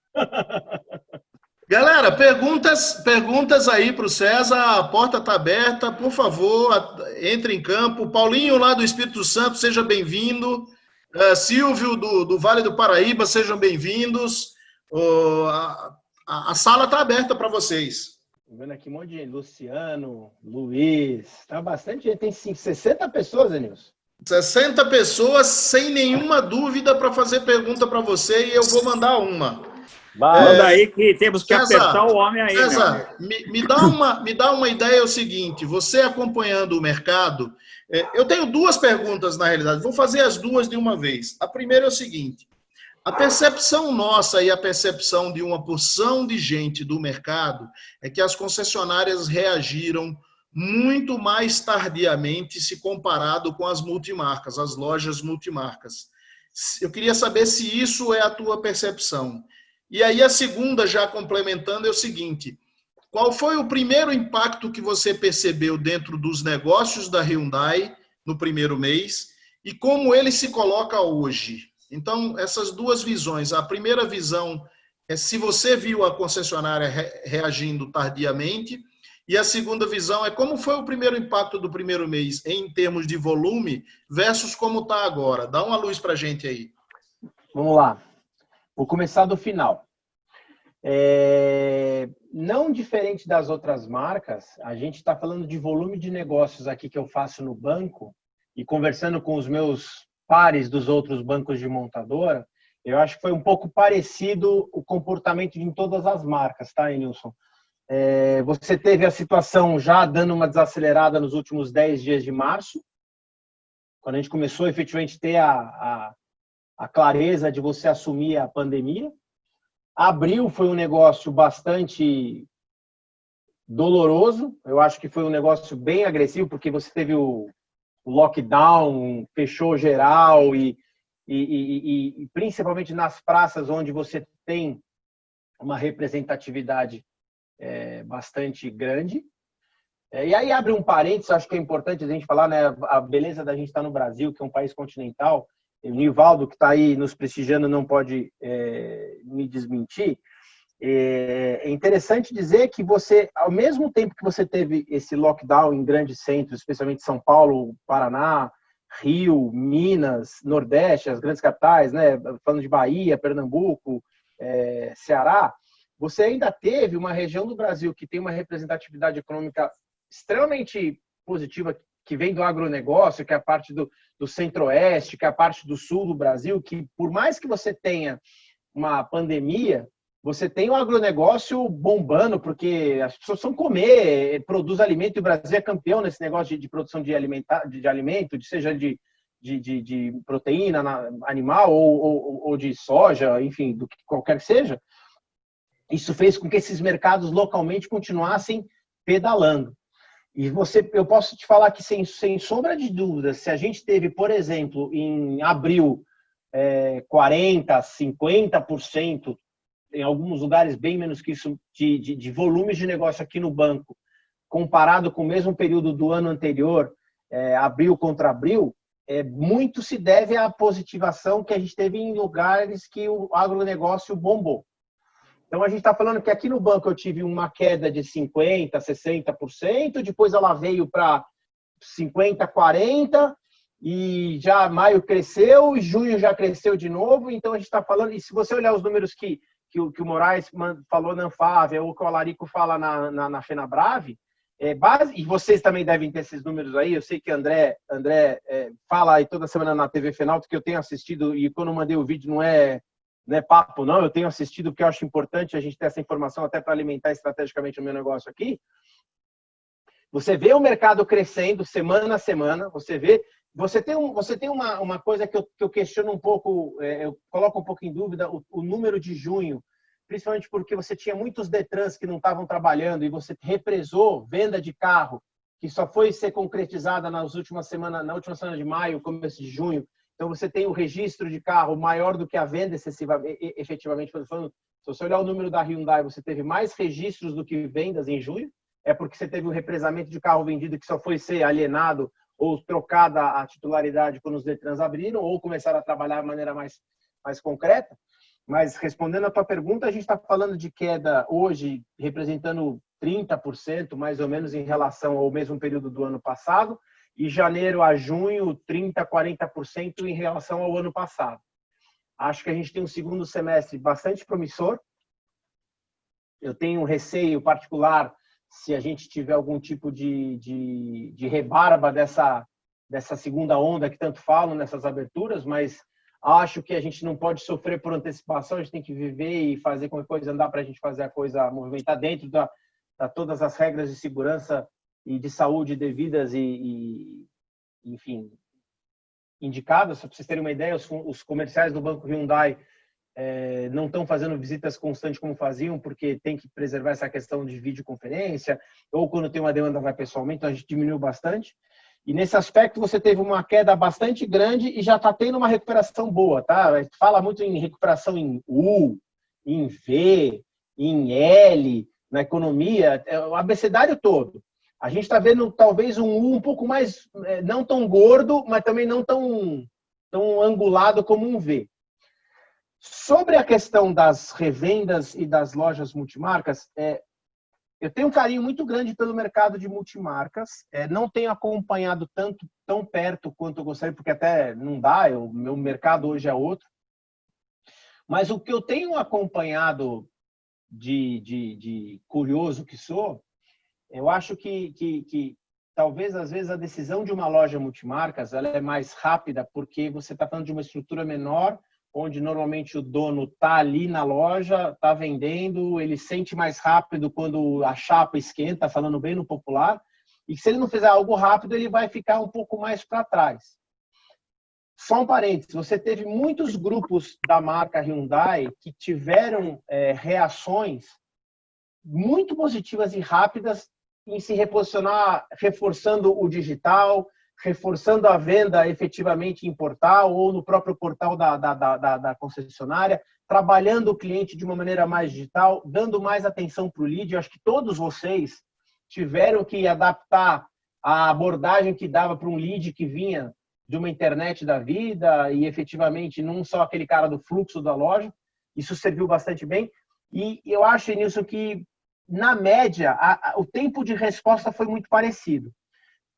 Galera, perguntas aí para o César. A porta está aberta. Por favor, entre em campo. Paulinho, lá do Espírito Santo, seja bem-vindo. Silvio, do Vale do Paraíba, sejam bem-vindos. A sala está aberta para vocês. Tô vendo aqui um monte de gente. Luciano, Luiz. Tá bastante gente. Tem 60 pessoas, Nilson. 60 pessoas, sem nenhuma dúvida, para fazer pergunta para você, e eu vou mandar uma. Manda aí que temos que César, apertar o homem aí. César, me dá uma ideia, é o seguinte, você acompanhando o mercado, eu tenho duas perguntas na realidade, vou fazer as duas de uma vez. A primeira é o seguinte, a percepção nossa e a percepção de uma porção de gente do mercado é que as concessionárias reagiram muito mais tardiamente se comparado com as multimarcas, as lojas multimarcas. Eu queria saber se isso é a tua percepção. E aí a segunda, já complementando, é o seguinte, qual foi o primeiro impacto que você percebeu dentro dos negócios da Hyundai no primeiro mês e como ele se coloca hoje? Então, essas duas visões. A primeira visão é se você viu a concessionária reagindo tardiamente, e a segunda visão é como foi o primeiro impacto do primeiro mês em termos de volume versus como está agora. Dá uma luz para a gente aí. Vamos lá. Vou começar do final. Não diferente das outras marcas, a gente está falando de volume de negócios aqui que eu faço no banco e conversando com os meus pares dos outros bancos de montadora, eu acho que foi um pouco parecido o comportamento de todas as marcas, tá, Nilson? Você teve a situação já dando uma desacelerada nos últimos 10 dias de março, quando a gente começou efetivamente a ter a clareza de você assumir a pandemia. Abril foi um negócio bastante doloroso, eu acho que foi um negócio bem agressivo, porque você teve o lockdown, fechou geral e principalmente nas praças onde você tem uma representatividade bastante grande. E aí abre um parênteses, acho que é importante a gente falar, né, a beleza da gente estar no Brasil, que é um país continental. O Nivaldo, que está aí nos prestigiando, não pode me desmentir. É interessante dizer que você, ao mesmo tempo que você teve esse lockdown em grandes centros, especialmente São Paulo, Paraná, Rio, Minas, Nordeste, as grandes capitais, né, falando de Bahia, Pernambuco, Ceará, você ainda teve uma região do Brasil que tem uma representatividade econômica extremamente positiva, que vem do agronegócio, que é a parte do centro-oeste, que é a parte do sul do Brasil, que por mais que você tenha uma pandemia, você tem o agronegócio bombando, porque as pessoas precisam comer, produz alimento, e o Brasil é campeão nesse negócio de produção de alimento, seja de proteína animal ou de soja, enfim, do que qualquer que seja. Isso fez com que esses mercados localmente continuassem pedalando. E eu posso te falar que, sem sombra de dúvida, se a gente teve, por exemplo, em abril, 40%, 50%, em alguns lugares bem menos que isso, de volumes de negócio aqui no banco, comparado com o mesmo período do ano anterior, abril contra abril, muito se deve à positivação que a gente teve em lugares que o agronegócio bombou. Então, a gente está falando que aqui no banco eu tive uma queda de 50%, 60%, depois ela veio para 50%, 40%, e já maio cresceu, e junho já cresceu de novo. Então, a gente está falando, e se você olhar os números que o Moraes falou na Anfávia, ou que o Alarico fala na FenaBrave, e vocês também devem ter esses números aí. Eu sei que André fala aí toda semana na TV Fenalto, que eu tenho assistido, e quando eu mandei o vídeo não é papo, não. Eu tenho assistido porque eu acho importante a gente ter essa informação até para alimentar estrategicamente o meu negócio aqui. Você vê o mercado crescendo semana a semana, você tem uma coisa que eu questiono um pouco, eu coloco um pouco em dúvida, o número de junho, principalmente porque você tinha muitos Detrans que não estavam trabalhando e você represou venda de carro, que só foi ser concretizada na última semana de maio, começo de junho. Então, você tem o registro de carro maior do que a venda efetivamente. Se você olhar o número da Hyundai, você teve mais registros do que vendas em junho. É porque você teve o represamento de carro vendido que só foi ser alienado ou trocada a titularidade quando os Detrans abriram ou começaram a trabalhar de maneira mais concreta. Mas, respondendo a tua pergunta, a gente está falando de queda hoje representando 30%, mais ou menos, em relação ao mesmo período do ano passado. E janeiro a junho, 30%, 40% em relação ao ano passado. Acho que a gente tem um segundo semestre bastante promissor. Eu tenho um receio particular se a gente tiver algum tipo de rebarba dessa segunda onda que tanto falam nessas aberturas, mas acho que a gente não pode sofrer por antecipação, a gente tem que viver e fazer com que a coisa andar para a gente fazer a coisa movimentar dentro da todas as regras de segurança e de saúde devidas enfim, indicadas. Só para vocês terem uma ideia, os comerciais do Banco Hyundai não estão fazendo visitas constantes como faziam, porque tem que preservar essa questão de videoconferência, ou quando tem uma demanda vai pessoalmente, então a gente diminuiu bastante. E nesse aspecto você teve uma queda bastante grande e já está tendo uma recuperação boa, tá? A gente fala muito em recuperação em U, em V, em L, na economia, o abecedário todo. A gente está vendo talvez um U um pouco mais, não tão gordo, mas também não tão angulado como um V. Sobre a questão das revendas e das lojas multimarcas, eu tenho um carinho muito grande pelo mercado de multimarcas. Não tenho acompanhado tão perto quanto eu gostaria, porque até não dá, o meu mercado hoje é outro. Mas o que eu tenho acompanhado de curioso que sou, eu acho que talvez, às vezes, a decisão de uma loja multimarcas ela é mais rápida, porque você está falando de uma estrutura menor, onde normalmente o dono está ali na loja, está vendendo, ele sente mais rápido quando a chapa esquenta, falando bem no popular, e se ele não fizer algo rápido, ele vai ficar um pouco mais para trás. Só um parênteses, você teve muitos grupos da marca Hyundai que tiveram reações muito positivas e rápidas em se reposicionar, reforçando o digital, reforçando a venda efetivamente em portal ou no próprio portal da concessionária, trabalhando o cliente de uma maneira mais digital, dando mais atenção para o lead. Eu acho que todos vocês tiveram que adaptar a abordagem que dava para um lead que vinha de uma internet da vida e efetivamente não só aquele cara do fluxo da loja. Isso serviu bastante bem. E eu acho, Nilson, que na média o tempo de resposta foi muito parecido.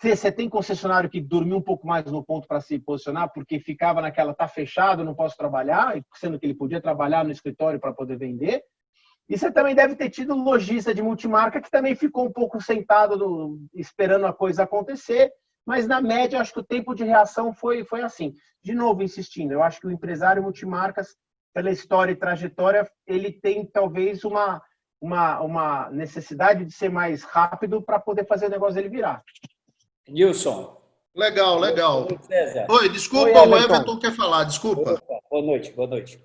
Você tem concessionário que dormiu um pouco mais no ponto para se posicionar, porque ficava naquela, tá fechado, não posso trabalhar, sendo que ele podia trabalhar no escritório para poder vender. E você também deve ter tido lojista de multimarca que também ficou um pouco sentado esperando a coisa acontecer, mas na média acho que o tempo de reação foi assim. De novo, insistindo, eu acho que o empresário multimarcas, pela história e trajetória, ele tem talvez uma necessidade de ser mais rápido para poder fazer o negócio dele virar. Nilson. Legal. César. Oi, desculpa, Oi, o Everton quer falar, desculpa. Boa noite.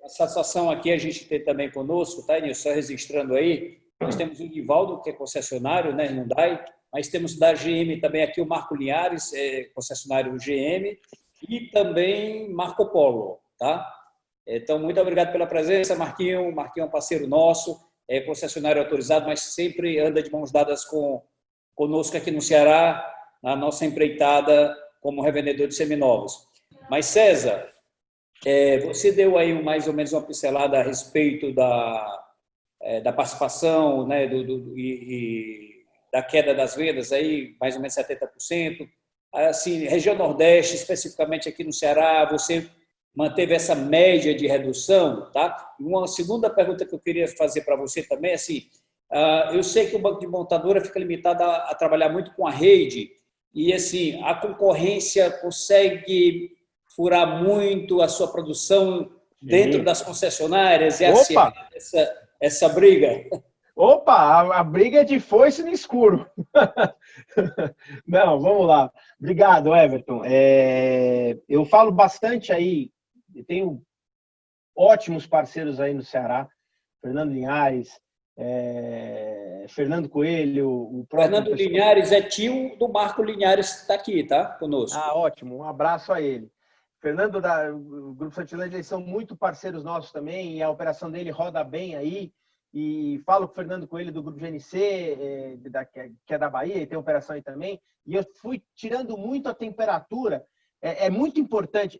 A satisfação aqui a gente tem também conosco, tá, Nilson? Só registrando aí, nós temos o Nivaldo, que é concessionário, né, Hyundai, mas temos da GM também aqui o Marco Linhares, concessionário GM, e também Marco Polo, tá? Então, muito obrigado pela presença, Marquinho. Marquinho é um parceiro nosso, é concessionário autorizado, mas sempre anda de mãos dadas conosco aqui no Ceará, na nossa empreitada como revendedor de seminovos. Mas, César, você deu aí mais ou menos uma pincelada a respeito da participação, né, e da queda das vendas, aí, mais ou menos 70%. Assim, região Nordeste, especificamente aqui no Ceará, você manteve essa média de redução, tá? Uma segunda pergunta que eu queria fazer para você também é assim, eu sei que o banco de montadora fica limitado a trabalhar muito com a rede e, assim, a concorrência consegue furar muito a sua produção dentro das concessionárias e essa briga? Opa, a briga é de foice no escuro. Não, vamos lá. Obrigado, Everton. Eu falo bastante aí, eu tenho ótimos parceiros aí no Ceará, Fernando Linhares, Fernando Coelho, o próprio... Fernando Linhares é tio do Marco Linhares, que está aqui, tá? Conosco. Ótimo, um abraço a ele. Fernando, o Grupo Santilândia, eles são muito parceiros nossos também, e a operação dele roda bem aí. E falo com o Fernando Coelho do Grupo GNC, que é da Bahia, e tem operação aí também. E eu fui tirando muito a temperatura. É muito importante.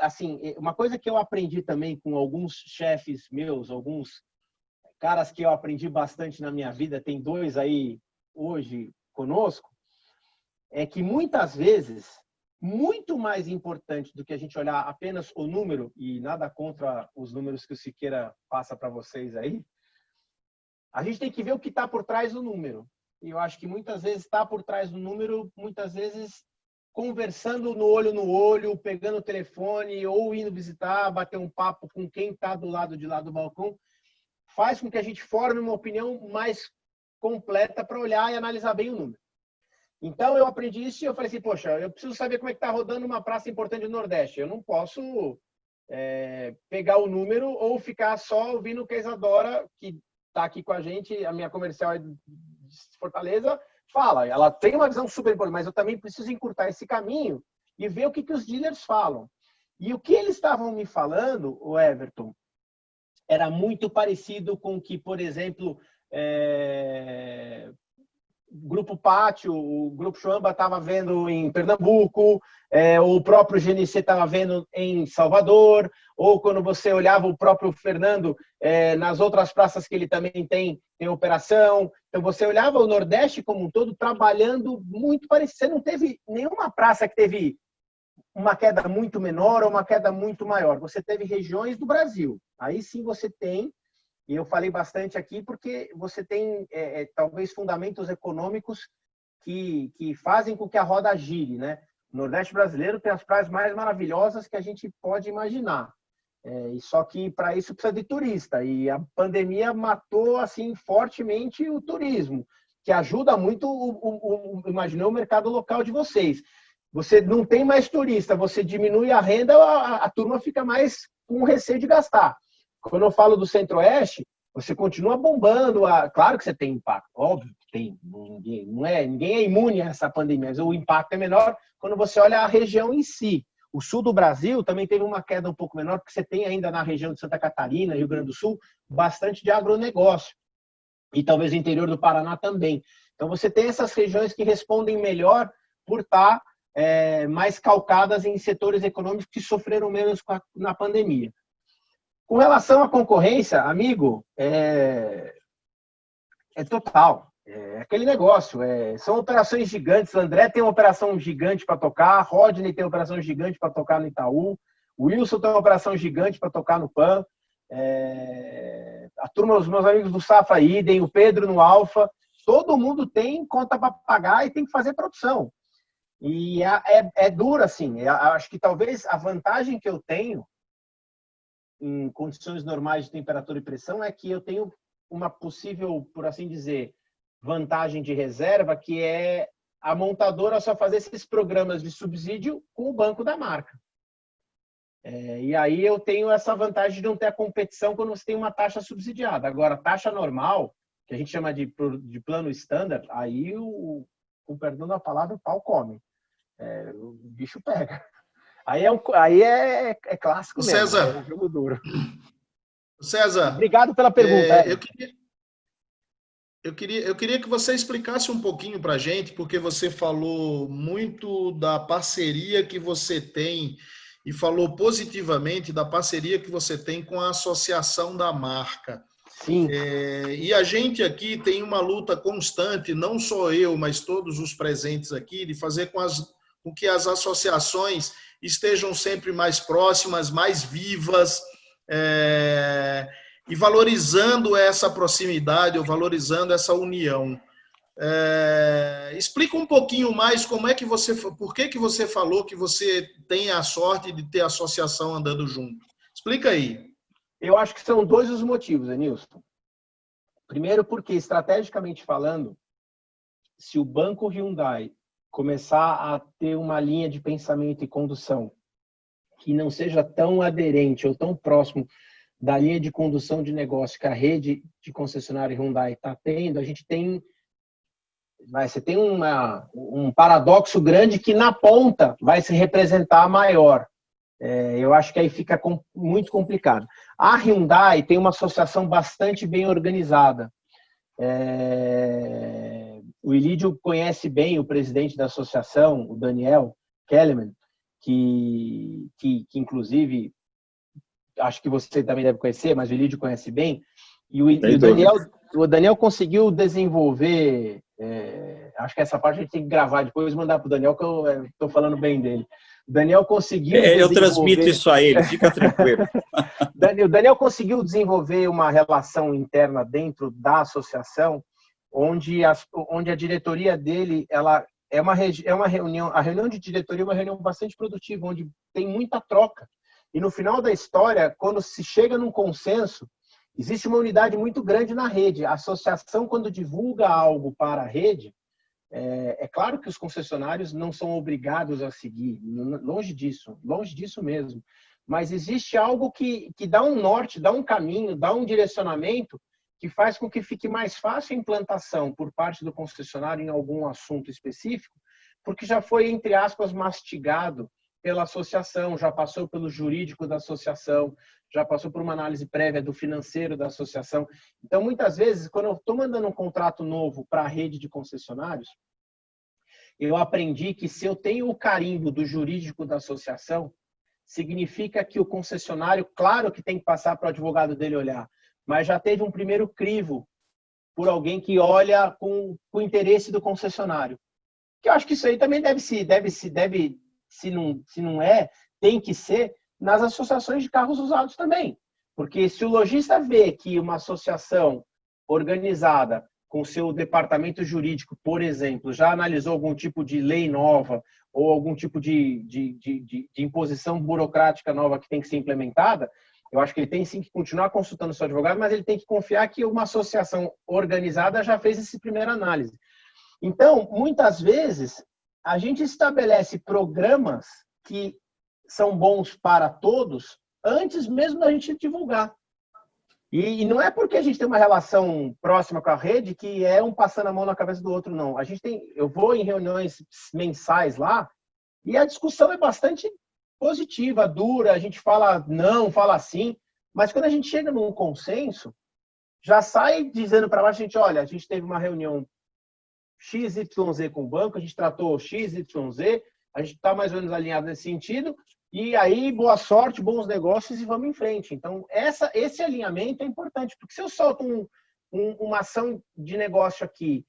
Assim, uma coisa que eu aprendi também com alguns chefes meus, alguns caras que eu aprendi bastante na minha vida, tem 2 aí hoje conosco, é que muitas vezes, muito mais importante do que a gente olhar apenas o número, e nada contra os números que o Siqueira passa para vocês aí, a gente tem que ver o que está por trás do número. E eu acho que muitas vezes está por trás do número, muitas vezes conversando no olho, pegando o telefone ou indo visitar, bater um papo com quem está do lado de lá do balcão, faz com que a gente forme uma opinião mais completa para olhar e analisar bem o número. Então, eu aprendi isso e eu falei assim, poxa, eu preciso saber como é que está rodando uma praça importante do Nordeste. Eu não posso pegar o número ou ficar só ouvindo o que a Isadora, que está aqui com a gente, a minha comercial é de Fortaleza, fala. Ela tem uma visão super importante, mas eu também preciso encurtar esse caminho e ver o que os dealers falam. E o que eles estavam me falando, o Everton, era muito parecido com o que, por exemplo, o Grupo Pátio, o Grupo Chuamba estava vendo em Pernambuco, o próprio GNC estava vendo em Salvador, ou quando você olhava o próprio Fernando nas outras praças que ele também tem operação. Então, você olhava o Nordeste como um todo trabalhando muito parecido. Você não teve nenhuma praça que teve uma queda muito menor ou uma queda muito maior. Você teve regiões do Brasil. Aí sim você tem, e eu falei bastante aqui, porque você tem talvez fundamentos econômicos que fazem com que a roda gire, né? O Nordeste brasileiro tem as praias mais maravilhosas que a gente pode imaginar. E só que para isso precisa de turista. E a pandemia matou assim fortemente o turismo, que ajuda muito, imaginei, o mercado local de vocês. você não tem mais turista, você diminui a renda, a turma fica mais com receio de gastar. Quando eu falo do Centro-Oeste, você continua bombando. Claro que você tem impacto, óbvio que tem. Ninguém é imune a essa pandemia, mas o impacto é menor quando você olha a região em si. O sul do Brasil também teve uma queda um pouco menor, porque você tem ainda na região de Santa Catarina, Rio Grande do Sul, bastante de agronegócio. E talvez o interior do Paraná também. Então você tem essas regiões que respondem melhor por estar mais calcadas em setores econômicos que sofreram menos na pandemia. Com relação à concorrência, amigo, é total. É aquele negócio. São operações gigantes. O André tem uma operação gigante para tocar, Rodney tem uma operação gigante para tocar no Itaú, o Wilson tem uma operação gigante para tocar no PAN, a turma, os meus amigos do Safra idem, o Pedro no Alfa, todo mundo tem conta para pagar e tem que fazer produção. E é duro, assim. Acho que talvez a vantagem que eu tenho em condições normais de temperatura e pressão é que eu tenho uma possível, por assim dizer, vantagem de reserva, que é a montadora só fazer esses programas de subsídio com o banco da marca. E aí eu tenho essa vantagem de não ter a competição quando você tem uma taxa subsidiada. Agora, taxa normal, que a gente chama de plano standard, aí, com perdão da palavra, o pau come. O bicho pega. Aí é clássico mesmo. César, é um jogo duro. César, Obrigado pela pergunta. Eu queria que você explicasse um pouquinho para a gente, porque você falou muito da parceria que você tem e falou positivamente da parceria que você tem com a Associação da Marca. Sim. E a gente aqui tem uma luta constante, não só eu, mas todos os presentes aqui, de fazer com que as associações estejam sempre mais próximas, mais vivas, e valorizando essa proximidade, ou valorizando essa união. Explica um pouquinho mais por que você falou que você tem a sorte de ter a associação andando junto. Explica aí. Eu acho que são dois os motivos, Anilson. Primeiro, porque estrategicamente falando, se o Banco Hyundai começar a ter uma linha de pensamento e condução que não seja tão aderente ou tão próximo da linha de condução de negócio que a rede de concessionária Hyundai está tendo, a gente tem... Você tem um paradoxo grande que na ponta vai se representar maior. Eu acho que aí fica muito complicado. A Hyundai tem uma associação bastante bem organizada. O Ilídio conhece bem o presidente da associação, o Daniel Kellerman, que inclusive, acho que você também deve conhecer, mas o Ilídio conhece bem. E o Daniel conseguiu desenvolver... acho que essa parte a gente tem que gravar depois e mandar para o Daniel, que eu estou falando bem dele. O Daniel conseguiu eu transmito isso a ele, fica tranquilo. O Daniel conseguiu desenvolver uma relação interna dentro da associação, onde a diretoria dele é uma reunião, a reunião de diretoria é uma reunião bastante produtiva, onde tem muita troca. E no final da história, quando se chega num consenso, existe uma unidade muito grande na rede. A associação, quando divulga algo para a rede, é claro que os concessionários não são obrigados a seguir, longe disso mesmo. Mas existe algo que dá um norte, dá um caminho, dá um direcionamento que faz com que fique mais fácil a implantação por parte do concessionário em algum assunto específico, porque já foi, entre aspas, mastigado pela associação, já passou pelo jurídico da associação, já passou por uma análise prévia do financeiro da associação. Então, muitas vezes, quando eu estou mandando um contrato novo para a rede de concessionários, eu aprendi que se eu tenho o carimbo do jurídico da associação, significa que o concessionário, claro que tem que passar para o advogado dele olhar, mas já teve um primeiro crivo por alguém que olha com o interesse do concessionário. Que eu acho que isso aí também se não é, tem que ser nas associações de carros usados também. Porque se o lojista vê que uma associação organizada com seu departamento jurídico, por exemplo, já analisou algum tipo de lei nova ou algum tipo de imposição burocrática nova que tem que ser implementada, eu acho que ele tem sim que continuar consultando o seu advogado, mas ele tem que confiar que uma associação organizada já fez essa primeira análise. Então, muitas vezes, a gente estabelece programas que são bons para todos antes mesmo da gente divulgar. E não é porque a gente tem uma relação próxima com a rede que é um passando a mão na cabeça do outro, não. Eu vou em reuniões mensais lá e a discussão é bastante positiva, dura, a gente fala não, fala sim, mas quando a gente chega num consenso, já sai dizendo para baixo, olha, a gente teve uma reunião XYZ com o banco, a gente tratou XYZ, a gente está mais ou menos alinhado nesse sentido, e aí, boa sorte, bons negócios e vamos em frente. Então, esse alinhamento é importante, porque se eu solto uma ação de negócio aqui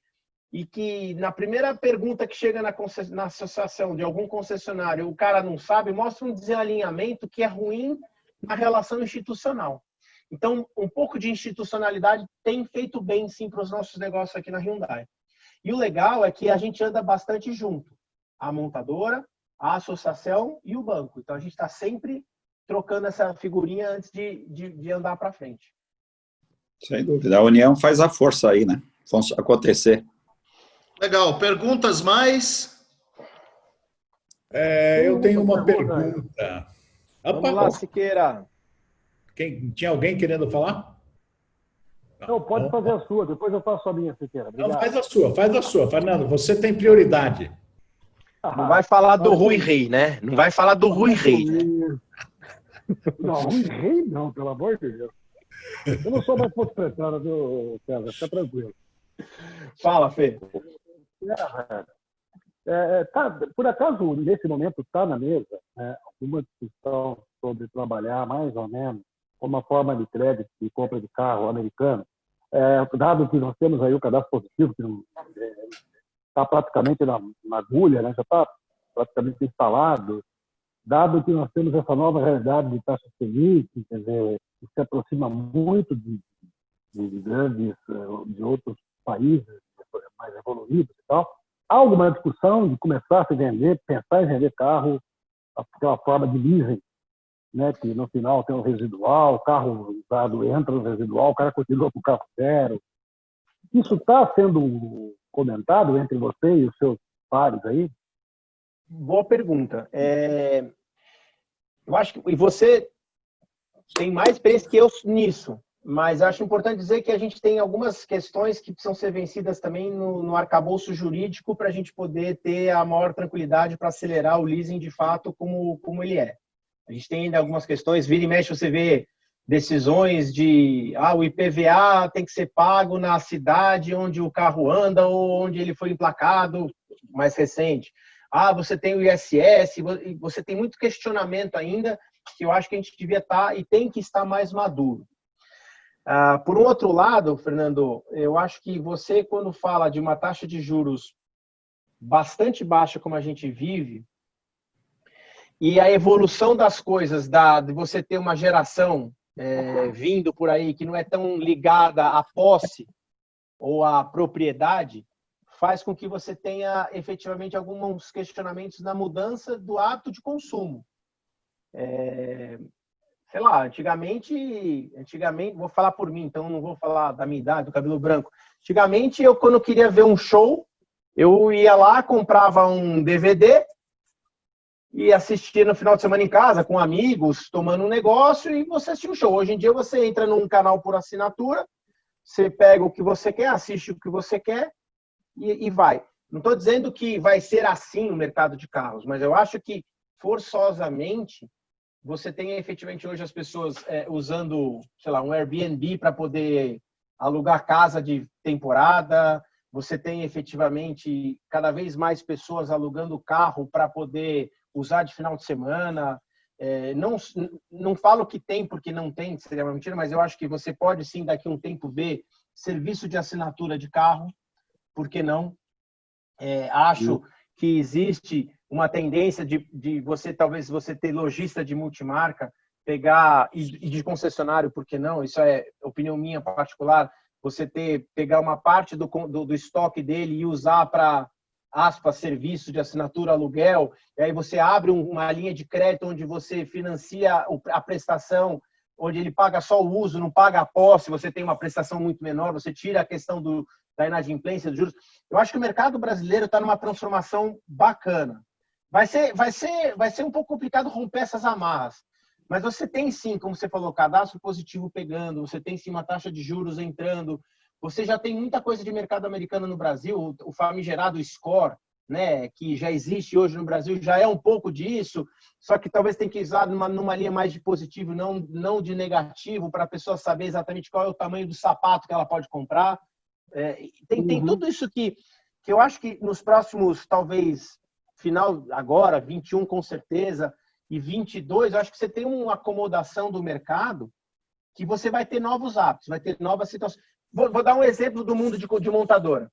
e que na primeira pergunta que chega na associação de algum concessionário o cara não sabe, mostra um desalinhamento que é ruim na relação institucional. Então, um pouco de institucionalidade tem feito bem, sim, para os nossos negócios aqui na Hyundai. E o legal é que a gente anda bastante junto. A montadora, a associação e o banco. Então, a gente está sempre trocando essa figurinha antes de andar para frente. Sem dúvida. A união faz a força aí, né? Acontecer. Legal. Perguntas mais? Eu tenho uma pergunta. Vamos lá, Siqueira. Tinha alguém querendo falar? Não, pode fazer a sua, depois eu faço a minha, Siqueira. Não, faz a sua. Fernando, você tem prioridade. Não vai falar do Rui Rei, né? Não vai falar do Rui Rei, né? Não, Rui Rei não, pelo amor de Deus. Eu não sou mais potretário, viu, César? Fica tranquilo. Fala, Fê. Por acaso, nesse momento, está na mesa alguma discussão sobre trabalhar mais ou menos como uma forma de crédito e compra de carro americano, dado que nós temos aí o cadastro positivo, que está praticamente na agulha, né? Já está praticamente instalado, dado que nós temos essa nova realidade de taxa Selic, quer dizer, que se aproxima muito de outros países mais evoluídos e tal, há alguma discussão de começar a se vender, pensar em vender carro, aquela forma de leasing, né, que no final tem o residual, o carro usado entra no residual, o cara continua com o carro zero. Isso está sendo comentado entre você e os seus pares aí? Boa pergunta. Eu acho que você tem mais experiência que eu nisso, mas acho importante dizer que a gente tem algumas questões que precisam ser vencidas também no arcabouço jurídico para a gente poder ter a maior tranquilidade para acelerar o leasing de fato como ele é. A gente tem ainda algumas questões, vira e mexe você vê decisões de o IPVA tem que ser pago na cidade onde o carro anda ou onde ele foi emplacado, mais recente. Você tem o ISS, você tem muito questionamento ainda que eu acho que a gente devia estar e tem que estar mais maduro. Por um outro lado, Fernando, eu acho que você, quando fala de uma taxa de juros bastante baixa como a gente vive, e a evolução das coisas, de você ter uma geração vindo por aí que não é tão ligada à posse ou à propriedade, faz com que você tenha efetivamente alguns questionamentos na mudança do hábito de consumo. Sei lá, antigamente, vou falar por mim, então não vou falar da minha idade, do cabelo branco. Antigamente, quando eu queria ver um show, eu ia lá, comprava um DVD e assistia no final de semana em casa, com amigos, tomando um negócio, e você assistia um show. Hoje em dia, você entra num canal por assinatura, você pega o que você quer, assiste o que você quer e vai. Não estou dizendo que vai ser assim o mercado de carros, mas eu acho que, forçosamente, você tem efetivamente hoje as pessoas usando, sei lá, um Airbnb para poder alugar casa de temporada. Você tem efetivamente cada vez mais pessoas alugando carro para poder usar de final de semana. Não falo que tem porque não tem, seria uma mentira, mas eu acho que você pode sim daqui a um tempo ver serviço de assinatura de carro, por que não? Acho que existe uma tendência de talvez você ter lojista de multimarca, pegar, e de concessionário, por que não? Isso é opinião minha particular, você pegar uma parte do estoque dele e usar para, aspas, serviço de assinatura, aluguel, e aí você abre uma linha de crédito onde você financia a prestação, onde ele paga só o uso, não paga a posse, você tem uma prestação muito menor, você tira a questão da inadimplência dos juros. Eu acho que o mercado brasileiro está numa transformação bacana. Vai ser um pouco complicado romper essas amarras. Mas você tem sim, como você falou, cadastro positivo pegando, você tem sim uma taxa de juros entrando, você já tem muita coisa de mercado americano no Brasil, o famigerado score, né, que já existe hoje no Brasil, já é um pouco disso, só que talvez tenha que usar numa linha mais de positivo, não de negativo, para a pessoa saber exatamente qual é o tamanho do sapato que ela pode comprar. Tem tudo isso que eu acho que nos próximos, talvez, final agora, 21 com certeza, e 22, eu acho que você tem uma acomodação do mercado que você vai ter novos hábitos, vai ter novas situações. Vou dar um exemplo do mundo de montadora.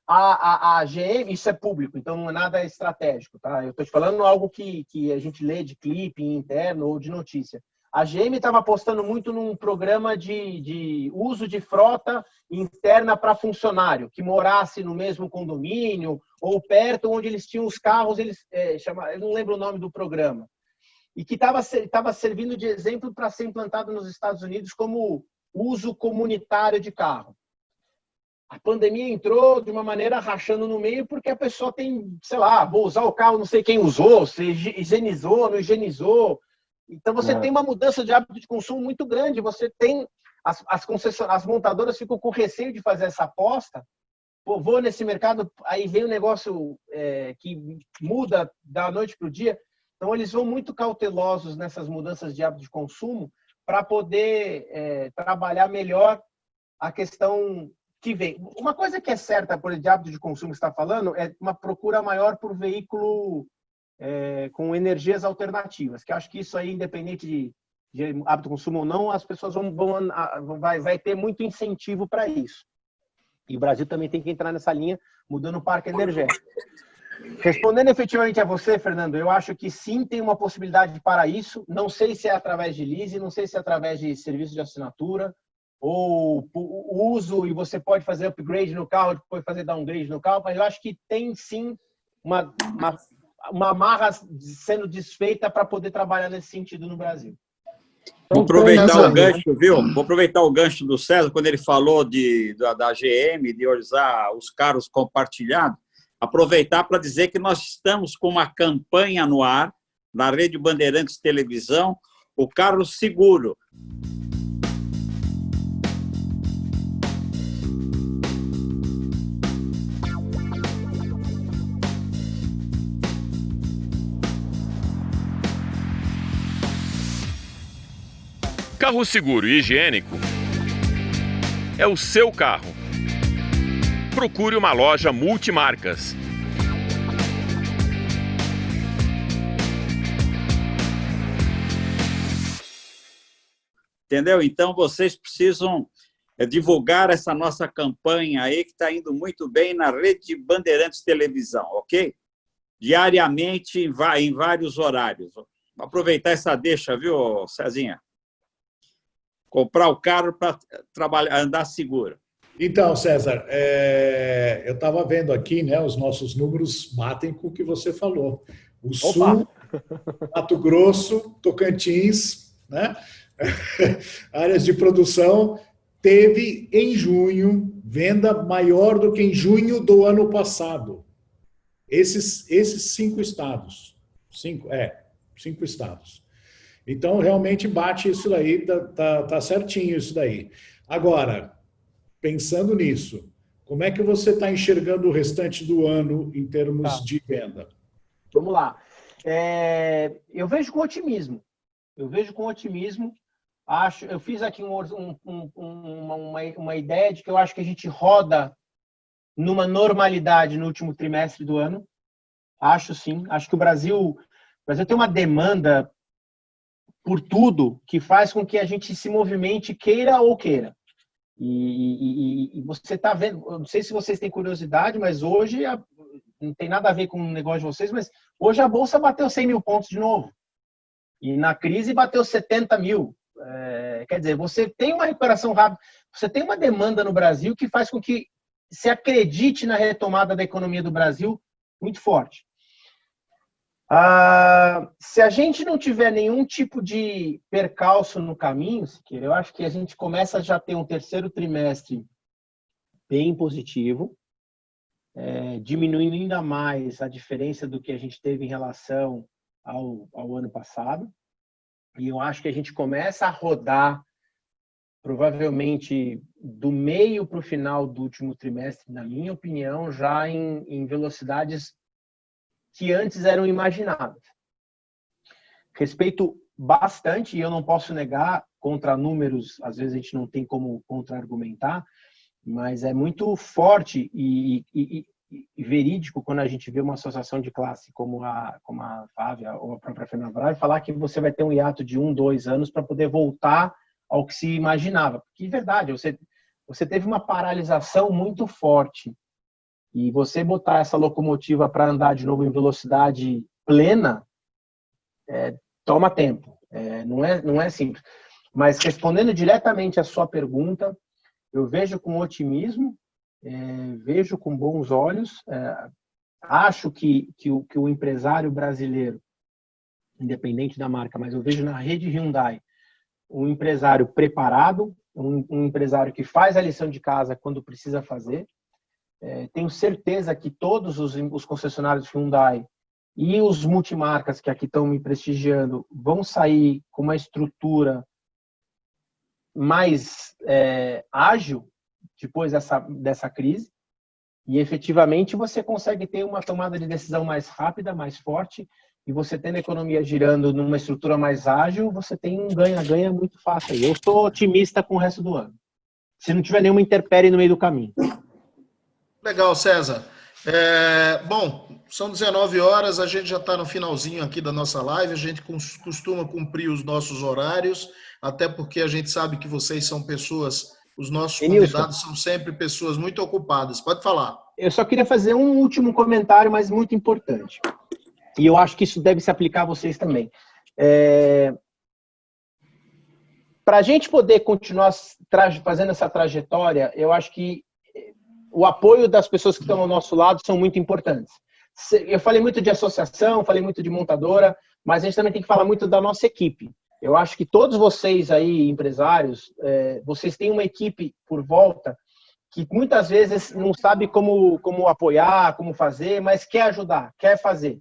A GM, isso é público, então não é nada estratégico, tá? Eu estou te falando algo que a gente lê de clipe interno ou de notícia. A GM estava apostando muito num programa de uso de frota interna para funcionário, que morasse no mesmo condomínio ou perto onde eles tinham os carros, eu não lembro o nome do programa, e que estava servindo de exemplo para ser implantado nos Estados Unidos como uso comunitário de carro. A pandemia entrou de uma maneira rachando no meio porque a pessoa tem, sei lá, vou usar o carro, não sei quem usou, se higienizou, não higienizou. Então você tem uma mudança de hábito de consumo muito grande. Você tem as montadoras ficam com receio de fazer essa aposta. Pô, vou nesse mercado, aí vem um negócio que muda da noite para o dia. Então eles vão muito cautelosos nessas mudanças de hábito de consumo para poder trabalhar melhor a questão que vem. Uma coisa que é certa, por de hábito de consumo que você está falando, é uma procura maior por veículo com energias alternativas, que acho que isso aí, independente de hábito de consumo ou não, as pessoas vai ter muito incentivo para isso. E o Brasil também tem que entrar nessa linha, mudando o parque energético. Respondendo efetivamente a você, Fernando, eu acho que sim, tem uma possibilidade para isso. Não sei se é através de leasing, não sei se é através de serviço de assinatura, ou uso, e você pode fazer upgrade no carro, depois fazer downgrade no carro, mas eu acho que tem sim uma amarra sendo desfeita para poder trabalhar nesse sentido no Brasil. Vou aproveitar o gancho, viu? Vou aproveitar o gancho do César, quando ele falou da GM, de usar os carros compartilhados, aproveitar para dizer que nós estamos com uma campanha no ar, na Rede Bandeirantes Televisão, o Carro Seguro. Carro seguro e higiênico é o seu carro. Procure uma loja multimarcas. Entendeu? Então, vocês precisam divulgar essa nossa campanha aí, que está indo muito bem na Rede Bandeirantes Televisão, ok? Diariamente, em vários horários. Vou aproveitar essa deixa, viu, Cezinha? Comprar o carro para andar seguro. Então, César, eu estava vendo aqui, né, os nossos números batem com o que você falou. O Sul, Mato Grosso, Tocantins, né? Áreas de produção, teve em junho venda maior do que em junho do ano passado. Esses 5 estados. 5 estados. Então, realmente bate isso daí, tá certinho isso daí. Agora, pensando nisso, como é que você está enxergando o restante do ano em termos de venda? Vamos lá. Eu vejo com otimismo. Eu fiz aqui uma ideia de que eu acho que a gente roda numa normalidade no último trimestre do ano. Acho sim. Acho que o Brasil tem uma demanda por tudo que faz com que a gente se movimente, queira ou queira. E você está vendo, eu não sei se vocês têm curiosidade, mas hoje, não tem nada a ver com o negócio de vocês, mas hoje a Bolsa bateu 100 mil pontos de novo. E na crise bateu 70 mil. Quer dizer, você tem uma recuperação rápida, você tem uma demanda no Brasil que faz com que se acredite na retomada da economia do Brasil muito forte. Se a gente não tiver nenhum tipo de percalço no caminho, eu acho que a gente começa a já ter um terceiro trimestre bem positivo, diminuindo ainda mais a diferença do que a gente teve em relação ao ano passado. E eu acho que a gente começa a rodar, provavelmente, do meio para o final do último trimestre, na minha opinião, já em velocidades que antes eram imagináveis. Respeito bastante, e eu não posso negar, contra números, às vezes a gente não tem como contra-argumentar, mas é muito forte e verídico quando a gente vê uma associação de classe como a Fávia ou a própria Fernanda Braga falar que você vai ter um hiato de 1, 2 anos para poder voltar ao que se imaginava. Porque, é verdade, você teve uma paralisação muito forte e você botar essa locomotiva para andar de novo em velocidade plena toma tempo. Não é simples. Mas respondendo diretamente à sua pergunta, eu vejo com otimismo, vejo com bons olhos. Acho que o empresário brasileiro, independente da marca, mas eu vejo na rede Hyundai um empresário preparado, um empresário que faz a lição de casa quando precisa fazer. Tenho certeza que todos os concessionários Hyundai e os multimarcas que aqui estão me prestigiando vão sair com uma estrutura mais ágil depois dessa crise, e efetivamente você consegue ter uma tomada de decisão mais rápida, mais forte, e você tendo a economia girando numa estrutura mais ágil, você tem um ganha-ganha muito fácil. Eu estou otimista com o resto do ano, se não tiver nenhuma intempérie no meio do caminho. Legal, César. Bom, são 19 horas, a gente já está no finalzinho aqui da nossa live, a gente costuma cumprir os nossos horários, até porque a gente sabe que vocês são pessoas, os nossos convidados são sempre pessoas muito ocupadas. Pode falar. Eu só queria fazer um último comentário, mas muito importante. E eu acho que isso deve se aplicar a vocês também. Para a gente poder continuar fazendo essa trajetória, eu acho que o apoio das pessoas que estão ao nosso lado são muito importantes. Eu falei muito de associação, falei muito de montadora, mas a gente também tem que falar muito da nossa equipe. Eu acho que todos vocês aí, empresários, vocês têm uma equipe por volta que muitas vezes não sabe como apoiar, como fazer, mas quer ajudar, quer fazer.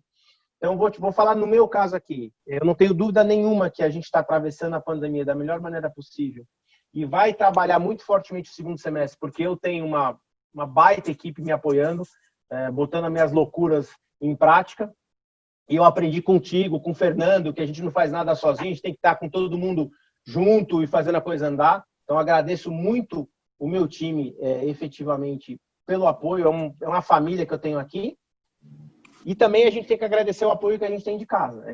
Então, vou falar no meu caso aqui. Eu não tenho dúvida nenhuma que a gente está atravessando a pandemia da melhor maneira possível e vai trabalhar muito fortemente o segundo semestre, porque eu tenho uma baita equipe me apoiando, botando as minhas loucuras em prática. E eu aprendi contigo, com o Fernando, que a gente não faz nada sozinho, a gente tem que estar com todo mundo junto e fazendo a coisa andar. Então, agradeço muito o meu time, efetivamente, pelo apoio. É uma família que eu tenho aqui. E também a gente tem que agradecer o apoio que a gente tem de casa.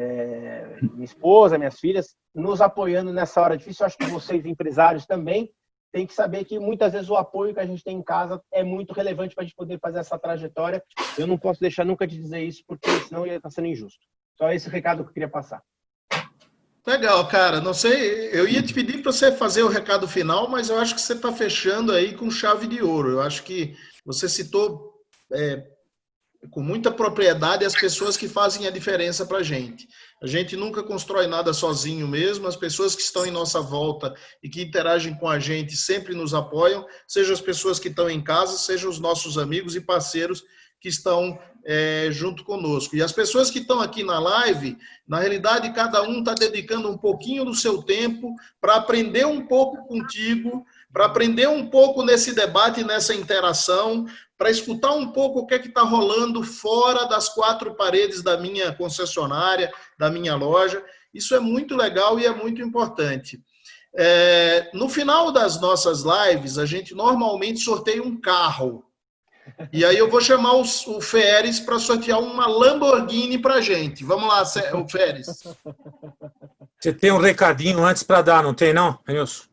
Minha esposa, minhas filhas, nos apoiando nessa hora difícil. Eu acho que vocês, empresários, também têm que saber que muitas vezes o apoio que a gente tem em casa é muito relevante para a gente poder fazer essa trajetória. Eu não posso deixar nunca de dizer isso, porque senão ia estar sendo injusto. Só esse recado que eu queria passar. Legal, cara. Não sei, eu ia te pedir para você fazer o recado final, mas eu acho que você está fechando aí com chave de ouro. Eu acho que você citou com muita propriedade as pessoas que fazem a diferença para a gente. A gente nunca constrói nada sozinho mesmo, as pessoas que estão em nossa volta e que interagem com a gente sempre nos apoiam, sejam as pessoas que estão em casa, sejam os nossos amigos e parceiros que estão junto conosco. E as pessoas que estão aqui na live, na realidade, cada um está dedicando um pouquinho do seu tempo para aprender um pouco contigo, para aprender um pouco nesse debate, nessa interação, para escutar um pouco o que é que está rolando fora das quatro paredes da minha concessionária, da minha loja. Isso é muito legal e é muito importante. No final das nossas lives, a gente normalmente sorteia um carro. E aí eu vou chamar o Feres para sortear uma Lamborghini para a gente. Vamos lá, o Feres. Você tem um recadinho antes para dar, não tem não, Nilson?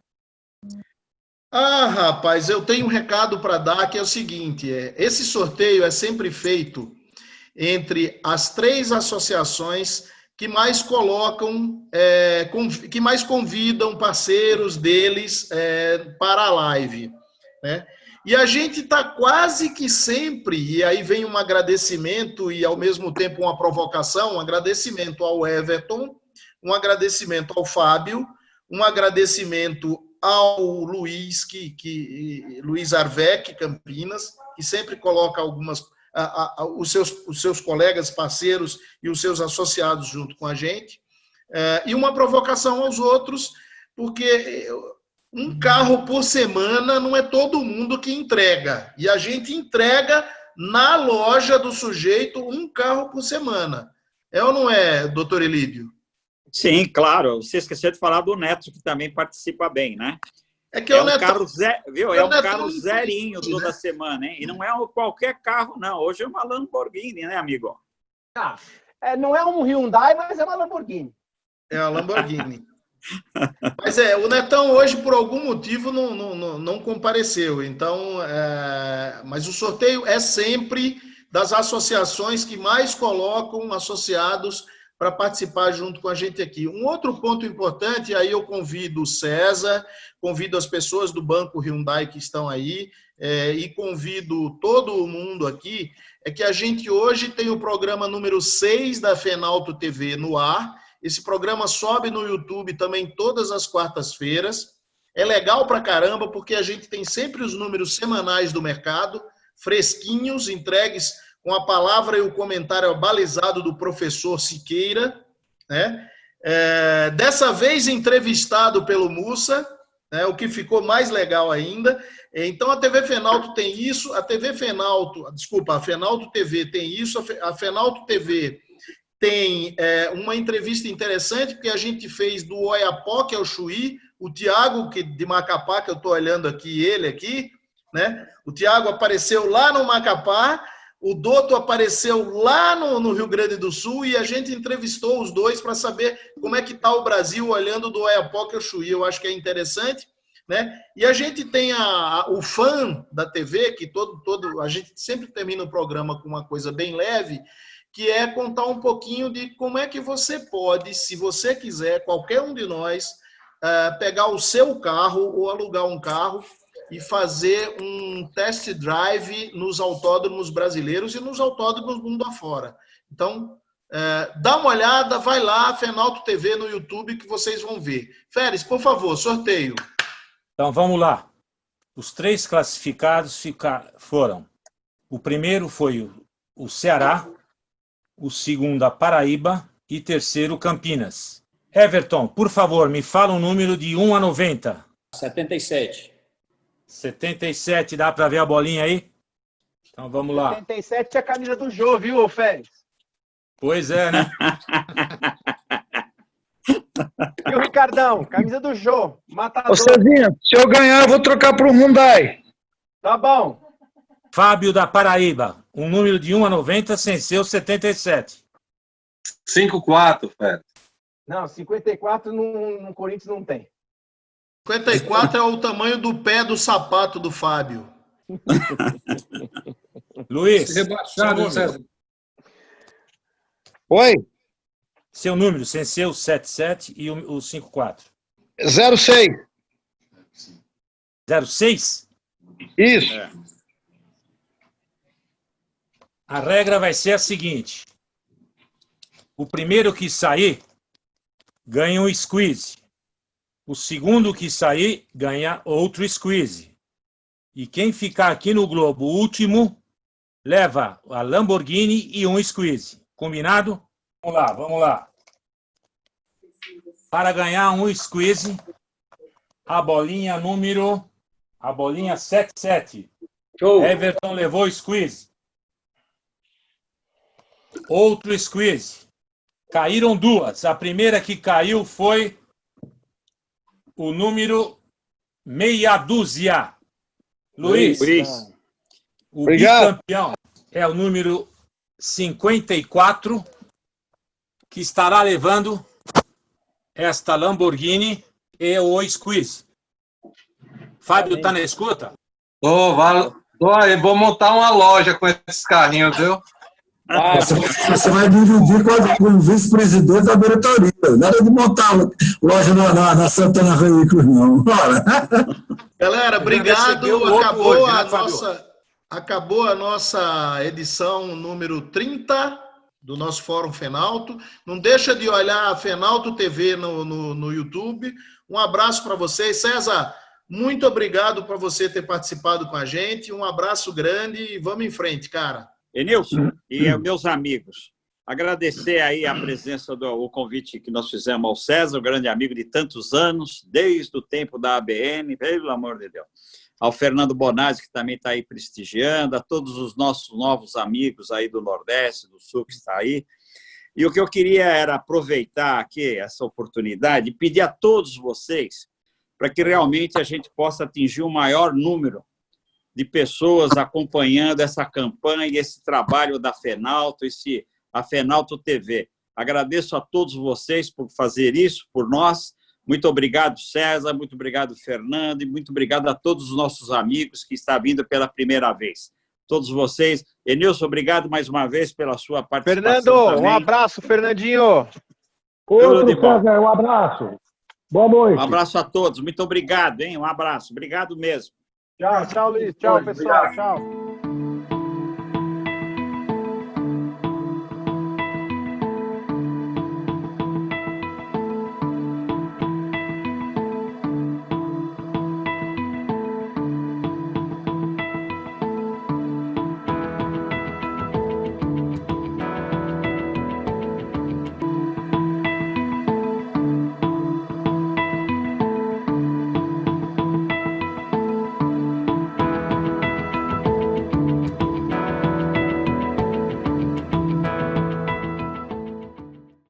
Ah, rapaz, eu tenho um recado para dar, que é o seguinte, esse sorteio é sempre feito entre as 3 associações que mais colocam, que mais convidam parceiros deles para a live, né? E a gente está quase que sempre, e aí vem um agradecimento e ao mesmo tempo uma provocação, um agradecimento ao Everton, um agradecimento ao Fábio, um agradecimento ao Luiz, Luiz Arvec, Campinas, que sempre coloca os seus colegas, parceiros e os seus associados junto com a gente. E uma provocação aos outros, porque um carro por semana não é todo mundo que entrega. E a gente entrega na loja do sujeito um carro por semana. É ou não é, doutor Elídio? Sim, claro. Você esqueceu de falar do Neto, que também participa bem, né? É que é um carro carro zerinho toda semana, hein? E não é qualquer carro, não. Hoje é uma Lamborghini, né, amigo? Não é um Hyundai, mas é uma Lamborghini. É uma Lamborghini. Mas o Netão hoje, por algum motivo, não compareceu. Então, mas o sorteio é sempre das associações que mais colocam associados para participar junto com a gente aqui. Um outro ponto importante, aí eu convido o César, convido as pessoas do Banco Hyundai que estão aí, e convido todo mundo aqui, é que a gente hoje tem o programa número 6 da Fenalto TV no ar. Esse programa sobe no YouTube também todas as quartas-feiras. É legal pra caramba, porque a gente tem sempre os números semanais do mercado, fresquinhos, entregues com a palavra e o comentário balizado do professor Siqueira, né? Dessa vez entrevistado pelo Mussa, né? O que ficou mais legal ainda. Então, a TV Fenalto tem isso, a Fenalto TV tem isso, a Fenalto TV tem uma entrevista interessante, porque a gente fez do Oiapoque ao Chuí, o Tiago, de Macapá, que eu estou olhando aqui, ele aqui, né? O Tiago apareceu lá no Macapá, o Douto apareceu lá no Rio Grande do Sul, e a gente entrevistou os dois para saber como é que está o Brasil olhando do Oiapoque ao Chuí. Eu acho que é interessante, né? E a gente tem o fã da TV, que a gente sempre termina o programa com uma coisa bem leve, que é contar um pouquinho de como é que você pode, se você quiser, qualquer um de nós, pegar o seu carro ou alugar um carro e fazer um test drive nos autódromos brasileiros e nos autódromos mundo afora. Então, dá uma olhada, vai lá, Fenalto TV no YouTube, que vocês vão ver. Férez, por favor, sorteio. Então, vamos lá. Os 3 classificados foram: o primeiro foi o Ceará, o segundo a Paraíba e terceiro Campinas. Everton, por favor, me fala um número de 1 a 90. 77. 77, dá para ver a bolinha aí? Então vamos lá. 77 é a camisa do Jô, viu, Férez? Pois é, né? E o Ricardão, camisa do Jô, matador. Ô Cezinha, se eu ganhar, eu vou trocar para o Hyundai. Tá bom. Fábio da Paraíba, um número de 1 a 90 sem ser o 77. 54, Fred. Não, 54 no Corinthians não tem. 54 é o tamanho do pé do sapato do Fábio. Luiz, rebaixado, César. Oi? Seu número, sem ser o 77 e o 54. 06. 06? Isso. A regra vai ser a seguinte: o primeiro que sair ganha um squeeze. O segundo que sair ganha outro squeeze. E quem ficar aqui no globo, o último, leva a Lamborghini e um squeeze. Combinado? Vamos lá. Para ganhar um squeeze, a bolinha 77. Show. Everton levou o squeeze. Outro squeeze. Caíram 2. A primeira que caiu foi o número meia dúzia. Luiz, o bicampeão é o número 54, que estará levando esta Lamborghini e o squeeze. Fábio, está na escuta? Eu vou montar uma loja com esses carrinhos, viu? Você vai dividir com o vice-presidente da diretoria. Nada de montar loja na Santana Veículos, não. Bora. Galera, obrigado. Acabou a nossa edição número 30 do nosso Fórum Fenalto. Não deixa de olhar a Fenalto TV no YouTube. Um abraço para vocês. César, muito obrigado por você ter participado com a gente. Um abraço grande e vamos em frente, cara. Enilson e meus amigos, agradecer aí a presença o convite que nós fizemos ao César, o grande amigo de tantos anos, desde o tempo da ABN, pelo amor de Deus. Ao Fernando Bonazzi, que também está aí prestigiando, a todos os nossos novos amigos aí do Nordeste, do Sul, que está aí. E o que eu queria era aproveitar aqui essa oportunidade e pedir a todos vocês para que realmente a gente possa atingir o maior número de pessoas acompanhando essa campanha e esse trabalho da Fenalto, a Fenalto TV. Agradeço a todos vocês por fazer isso, por nós. Muito obrigado, César, muito obrigado, Fernando, e muito obrigado a todos os nossos amigos que estão vindo pela primeira vez. Todos vocês. Enilson, obrigado mais uma vez pela sua participação. Fernando, também. um abraço, Fernandinho. Outro, César, um abraço. Boa noite. Um abraço a todos. Muito obrigado, hein? Um abraço. Obrigado mesmo. Tchau, Luiz. Tchau, pessoal. Tchau.